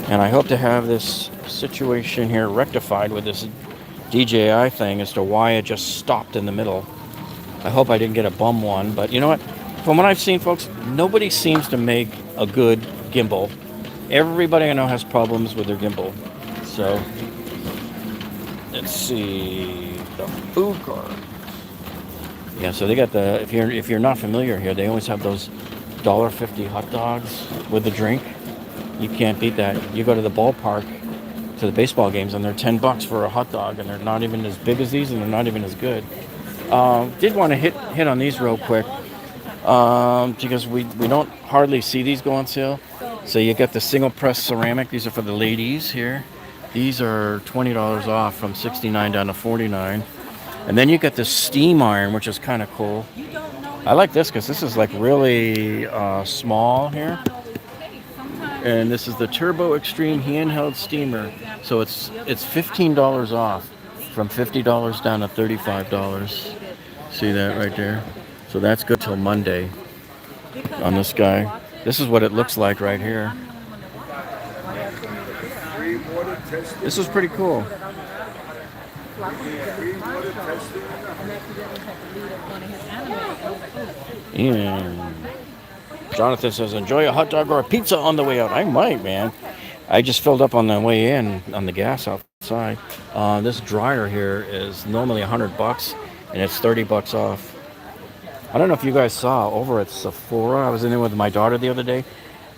And I hope to have this situation here rectified with this DJI thing as to why it just stopped in the middle. I hope I didn't get a bum one, but you know what? From what I've seen, folks, nobody seems to make a good gimbal. Everybody I know has problems with their gimbal. So, let's see, the food cart. Yeah, so they got the, if you're not familiar here, they always have those $1.50 hot dogs with the drink. You can't beat that. You go to the ballpark, to the baseball games, and they're $10 for a hot dog, and they're not even as big as these, and they're not even as good. Did want to hit on these real quick, because we don't hardly see these go on sale. So you got the single press ceramic. These are for the ladies here. These are $20 off from $69 down to $49. And then you got the steam iron, which is kind of cool. I like this because this is like really small here. And this is the Turbo Extreme handheld steamer. So it's $15 off from $50 down to $35. See that right there? So that's good till Monday on this guy. This is what it looks like right here. This is pretty cool. And Jonathan says, enjoy a hot dog or a pizza on the way out. I might, man. I just filled up on the way in on the gas outside. This dryer here is normally $100 and it's $30 off. I don't know if you guys saw over at Sephora. I was in there with my daughter the other day.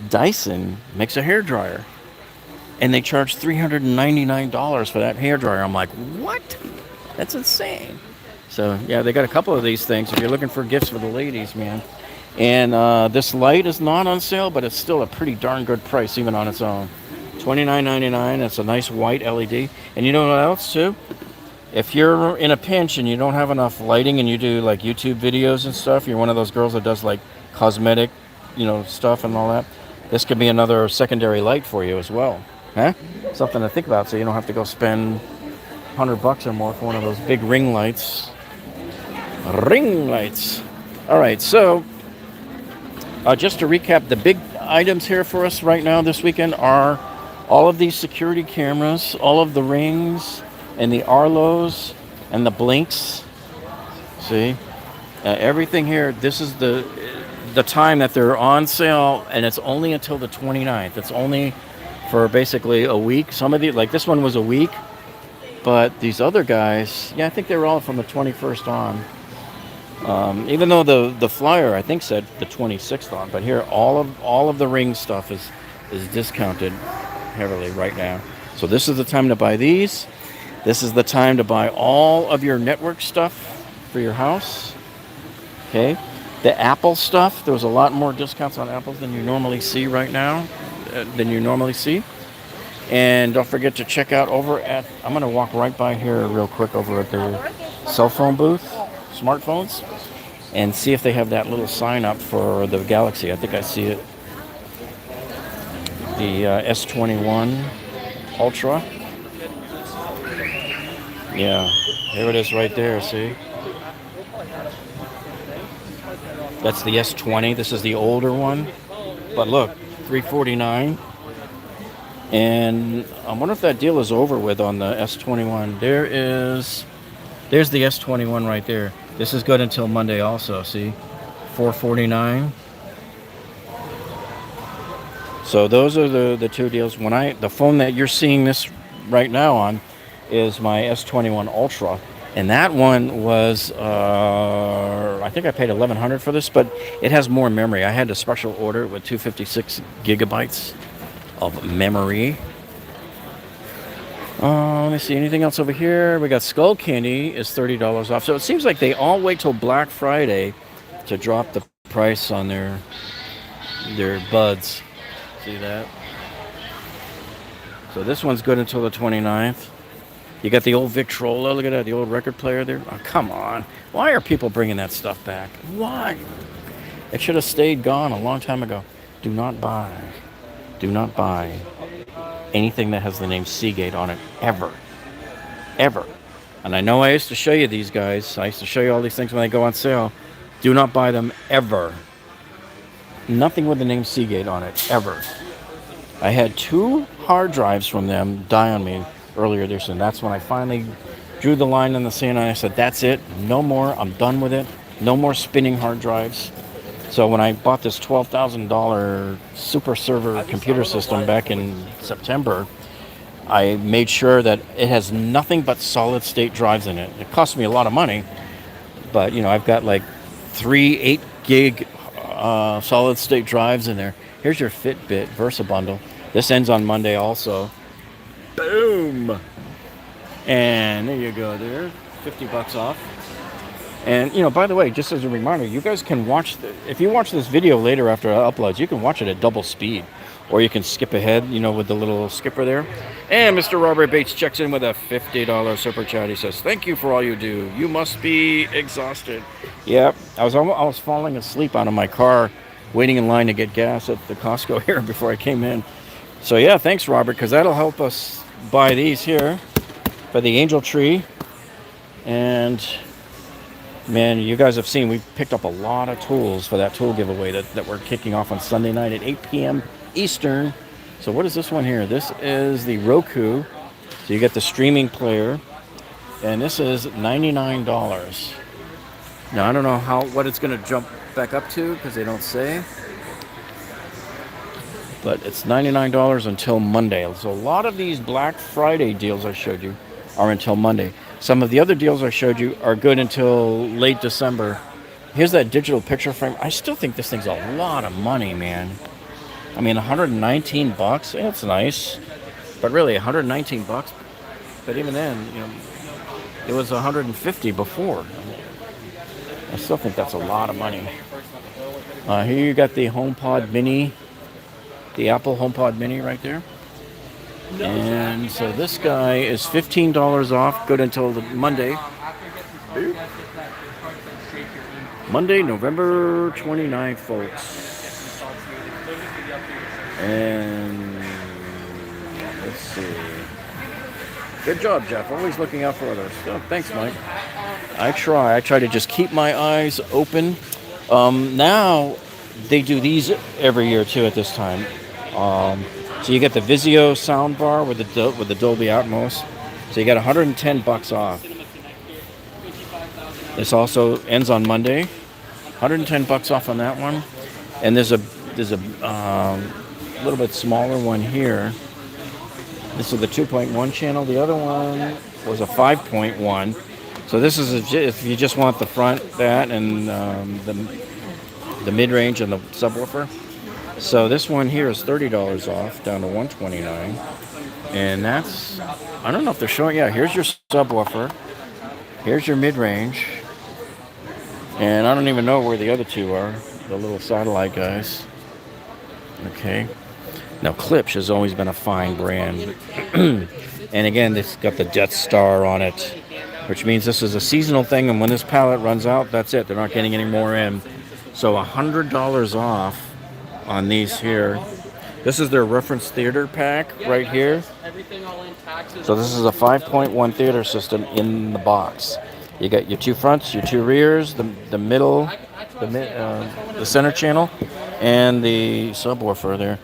Dyson makes a hairdryer, and they charge $399 for that hairdryer. I'm like, what? That's insane. So yeah, they got a couple of these things if you're looking for gifts for the ladies, man. And this light is not on sale, but it's still a pretty darn good price even on its own. $29.99. It's a nice white LED. And you know what else too? If you're in a pinch and you don't have enough lighting and you do like YouTube videos and stuff, you're one of those girls that does like cosmetic, stuff and all that, this could be another secondary light for you as well. Huh? Something to think about so you don't have to go spend $100 or more for one of those big ring lights. Ring lights. All right, so just to recap, the big items here for us right now this weekend are all of these security cameras, all of the rings, and the Arlos and the blinks. See, everything here. This is the time that they're on sale, and it's only until the 29th. It's only for basically a week. Some of these, like this one, was a week, but these other guys, yeah, I think they were all from the 21st on. Even though the flyer I think said the 26th on, but here all of the ring stuff is discounted heavily right now. So this is the time to buy these. This is the time to buy all of your network stuff for your house. Okay. The Apple stuff, there's a lot more discounts on Apples than you normally see right now, And don't forget to check out over at, I'm going to walk right by here real quick over at their cell phone booth, smartphones, and see if they have that little sign up for the Galaxy. I think I see it. The S21 Ultra. Yeah, there it is right there, see? That's the S20. This is the older one. But look, $349. And I wonder if that deal is over with on the S21. There's the S21 right there. This is good until Monday also, see? $449. So those are the two deals. The phone that you're seeing this right now on is my S21 Ultra, and that one was I think I paid $1,100 for this, but it has more memory. I had a special order with 256 gigabytes of memory. Let me see, anything else over here? We got Skull Candy is $30 off. So it seems like they all wait till Black Friday to drop the price on their buds. See that? So this one's good until the 29th. You got the old Victrola. Look at that, the old record player there. Oh, come on. Why are people bringing that stuff back? Why? It should have stayed gone a long time ago. Do not buy anything that has the name Seagate on it, ever. Ever. And I know I used to show you these guys. I used to show you all these things when they go on sale. Do not buy them ever. Nothing with the name Seagate on it, ever. I had 2 hard drives from them die on me earlier this year, and that's when I finally drew the line in the sand, and I said, that's it. No more. I'm done with it. No more spinning hard drives. So when I bought this $12,000 super server computer system back in September, I made sure that it has nothing but solid state drives in it. It cost me a lot of money, but you know, I've got like 3 8 gig solid state drives in there. Here's your Fitbit Versa bundle. This ends on Monday also. Boom! And there you go there. $50 off. And, you know, by the way, just as a reminder, you guys can watch, if you watch this video later after it uploads, you can watch it at double speed. Or you can skip ahead, you know, with the little skipper there. And Mr. Robert Bates checks in with a $50 super chat. He says, thank you for all you do. You must be exhausted. Yep, I was falling asleep out of my car, waiting in line to get gas at the Costco here before I came in. So yeah, thanks, Robert, because that'll help us buy these here for the angel tree. And man, you guys have seen, we picked up a lot of tools for that tool giveaway that we're kicking off on Sunday night at 8 p.m. Eastern. So what is this one here? This is the Roku. So you get the streaming player. And this is $99. Now, I don't know what it's going to jump back up to because they don't say. But it's $99 until Monday. So a lot of these Black Friday deals I showed you are until Monday. Some of the other deals I showed you are good until late December. Here's that digital picture frame. I still think this thing's a lot of money, man. I mean, $119, it's nice. But really, $119. But even then, you know, it was $150 before. I still think that's a lot of money. Here you got the HomePod Mini, the Apple HomePod Mini right there. And so this guy is $15 off, good until Monday. Monday, November 29th, folks. And let's see. Good job, Jeff. Always looking out for others. Oh, thanks, Mike. I try to just keep my eyes open. Now they do these every year too at this time. So you get the Vizio Sound Bar with the Dolby Atmos. So you got $110 off. This also ends on Monday. $110 off on that one. And there's a little bit smaller one here. This is the 2.1 channel. The other one was a 5.1. So this is if you just want the front, that, and the mid-range and the subwoofer. So this one here is $30 off, down to $129. And that's, I don't know if they're showing, yeah, here's your subwoofer. Here's your mid-range. And I don't even know where the other two are, the little satellite guys. Okay. Now, Klipsch has always been a fine brand. And again, it's got the Death Star on it, which means this is a seasonal thing, and when this palette runs out, that's it. They're not getting any more in. So $100 off on these here. This is their reference theater pack right here. So this is a 5.1 theater system in the box. You got your 2 fronts, your 2 rears, the middle, the center channel, and the subwoofer there.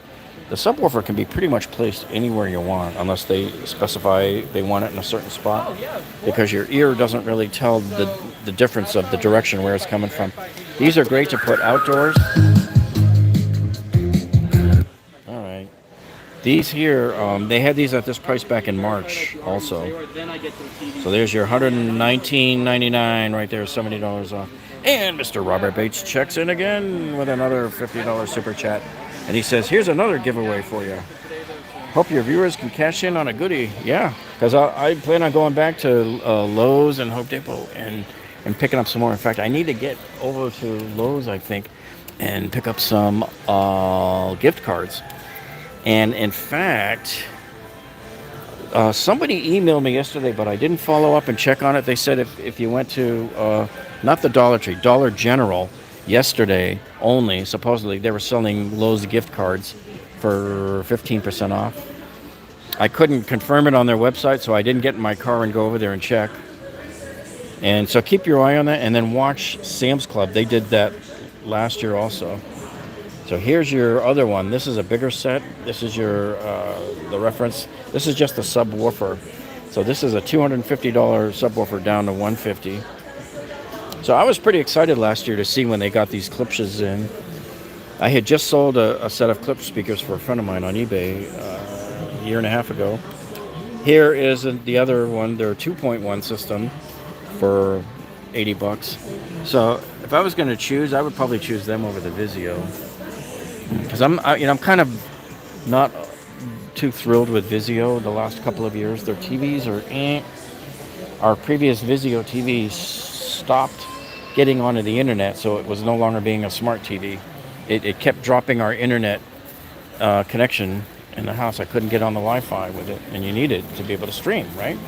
The subwoofer can be pretty much placed anywhere you want, unless they specify they want it in a certain spot, because your ear doesn't really tell the difference of the direction where it's coming from. These are great to put outdoors. All right. These here, they had these at this price back in March also. So there's your $119.99 right there, $70 off. And Mr. Robert Bates checks in again with another $50 super chat. And he says, here's another giveaway for you. Hope your viewers can cash in on a goodie. Yeah, because I plan on going back to Lowe's and Home Depot and picking up some more. In fact, I need to get over to Lowe's, I think, and pick up some gift cards. And in fact, Somebody emailed me yesterday, but I didn't follow up and check on it. They said if you went to, not the Dollar Tree, Dollar General, yesterday only, supposedly, they were selling Lowe's gift cards for 15% off. I couldn't confirm it on their website, so I didn't get in my car and go over there and check. And so keep your eye on that, and then watch Sam's Club. They did that last year also. So here's your other one. This is a bigger set. This is your the reference. This is just a subwoofer. So this is a $250 subwoofer down to $150. So I was pretty excited last year to see when they got these Klipsch's in. I had just sold a set of Klipsch speakers for a friend of mine on eBay a year and a half ago. Here is the other one, their 2.1 system for $80. So if I was going to choose, I would probably choose them over the Vizio. Because I'm kind of not too thrilled with Vizio the last couple of years. Their TVs are Our previous Vizio TVs stopped getting onto the internet, so it was no longer being a smart TV. It kept dropping our internet connection in the house. I couldn't get on the Wi-Fi with it, and you need it to be able to stream, right?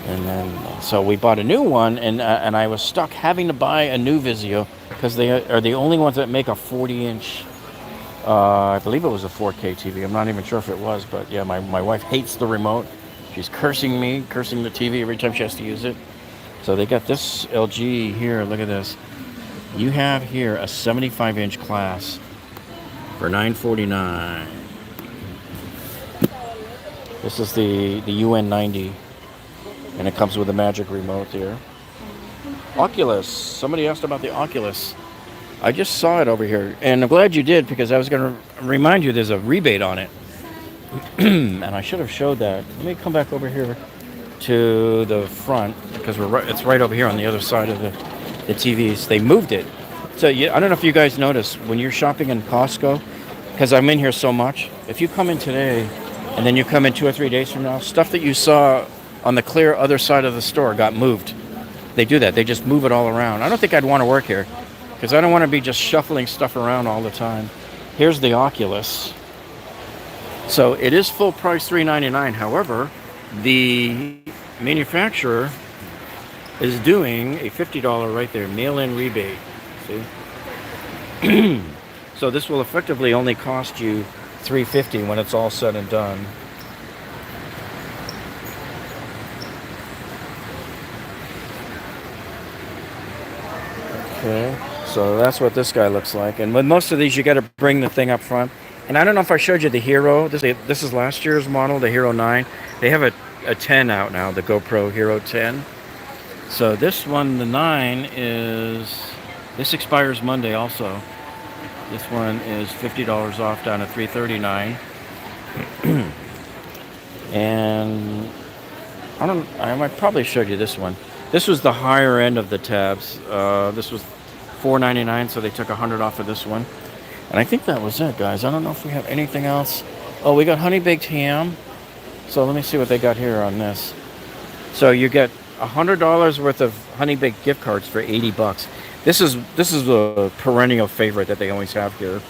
And then, so we bought a new one, and I was stuck having to buy a new Vizio because they are the only ones that make a 40-inch, I believe it was a 4K TV. I'm not even sure if it was, but yeah, my wife hates the remote. She's cursing the TV every time she has to use it. So they got this LG here. Look at this. You have here a 75-inch class for $949. This is the UN90, and it comes with a magic remote here. Oculus. Somebody asked about the Oculus. I just saw it over here, and I'm glad you did because I was going to remind you there's a rebate on it. And I should have showed that. Let me come back over here to the front because it's right over here on the other side of the TVs. They moved it. So I don't know if you guys notice when you're shopping in Costco, because I'm in here so much, if you come in today and then you come in 2 or 3 days from now, stuff that you saw on the clear other side of the store got moved. They do that. They just move it all around. I don't think I'd want to work here because I don't want to be just shuffling stuff around all the time. Here's the Oculus. So it is full price $399. However, the manufacturer is doing a $50 right there mail-in rebate. See? So this will effectively only cost you $350 when it's all said and done. Okay, so that's what this guy looks like. And with most of these, you got to bring the thing up front. And I don't know if I showed you the Hero. This is last year's model, the Hero 9. They have a 10 out now, the GoPro Hero 10. So this one, the 9, this expires Monday also. This one is $50 off down to $339. And I might probably showed you this one. This was the higher end of the tabs. This was $499, so they took $100 off of this one. And I think that was it, guys. I don't know if we have anything else. Oh, we got honey baked ham. So let me see what they got here on this. So you get $100 worth of honey baked gift cards for $80. This is a perennial favorite that they always have here.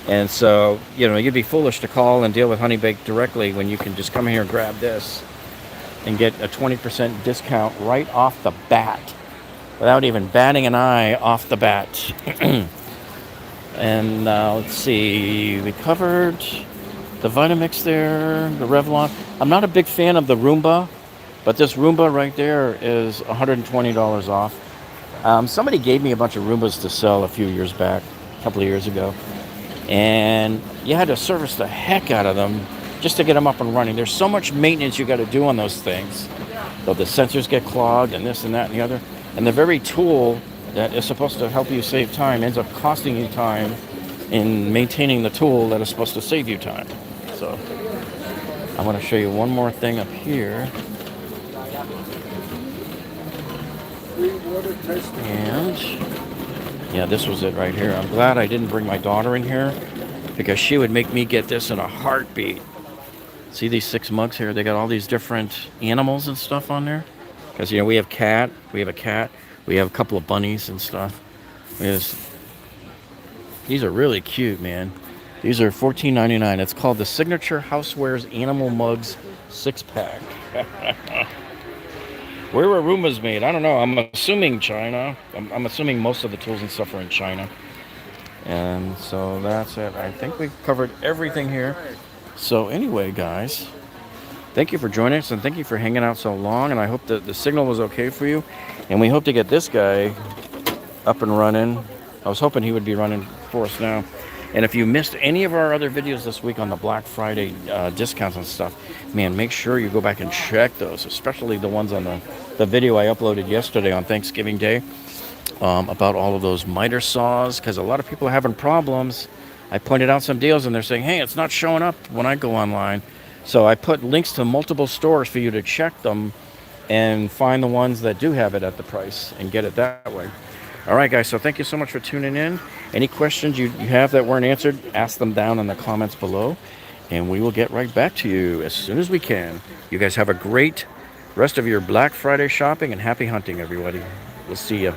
And so, you'd be foolish to call and deal with honey baked directly when you can just come here and grab this and get a 20% discount right off the bat without even batting an eye off the bat. And let's see, we covered the Vitamix there, the Revlon. I'm not a big fan of the Roomba, but this Roomba right there is $120 off. Somebody gave me a bunch of Roombas to sell a few years back, a couple of years ago. And you had to service the heck out of them just to get them up and running. There's so much maintenance you got to do on those things. So the sensors get clogged and this and that and the other. And the very tool that is supposed to help you save time ends up costing you time in maintaining the tool that is supposed to save you time. So I want to show you one more thing up here. And yeah, this was it right here. I'm glad I didn't bring my daughter in here because she would make me get this in a heartbeat. See these 6 mugs here? They got all these different animals and stuff on there. Because, we have a cat, we have a couple of bunnies and stuff. These are really cute, man. These are $14.99. It's called the Signature Housewares Animal Mugs 6-pack. Where were Roombas made? I don't know. I'm assuming China. I'm assuming most of the tools and stuff are in China. And so that's it. I think we've covered everything here. So anyway, guys, thank you for joining us and thank you for hanging out so long. And I hope that the signal was okay for you. And we hope to get this guy up and running. I was hoping he would be running for us now. And if you missed any of our other videos this week on the Black Friday discounts and stuff, man, make sure you go back and check those, especially the ones on the video I uploaded yesterday on Thanksgiving Day about all of those miter saws, because a lot of people are having problems. I pointed out some deals and they're saying, hey, it's not showing up when I go online. So I put links to multiple stores for you to check them and find the ones that do have it at the price and get it that way. All right, guys, so thank you so much for tuning in. Any questions you have that weren't answered, ask them down in the comments below, and we will get right back to you as soon as we can. You guys have a great rest of your Black Friday shopping, and happy hunting, everybody. We'll see you.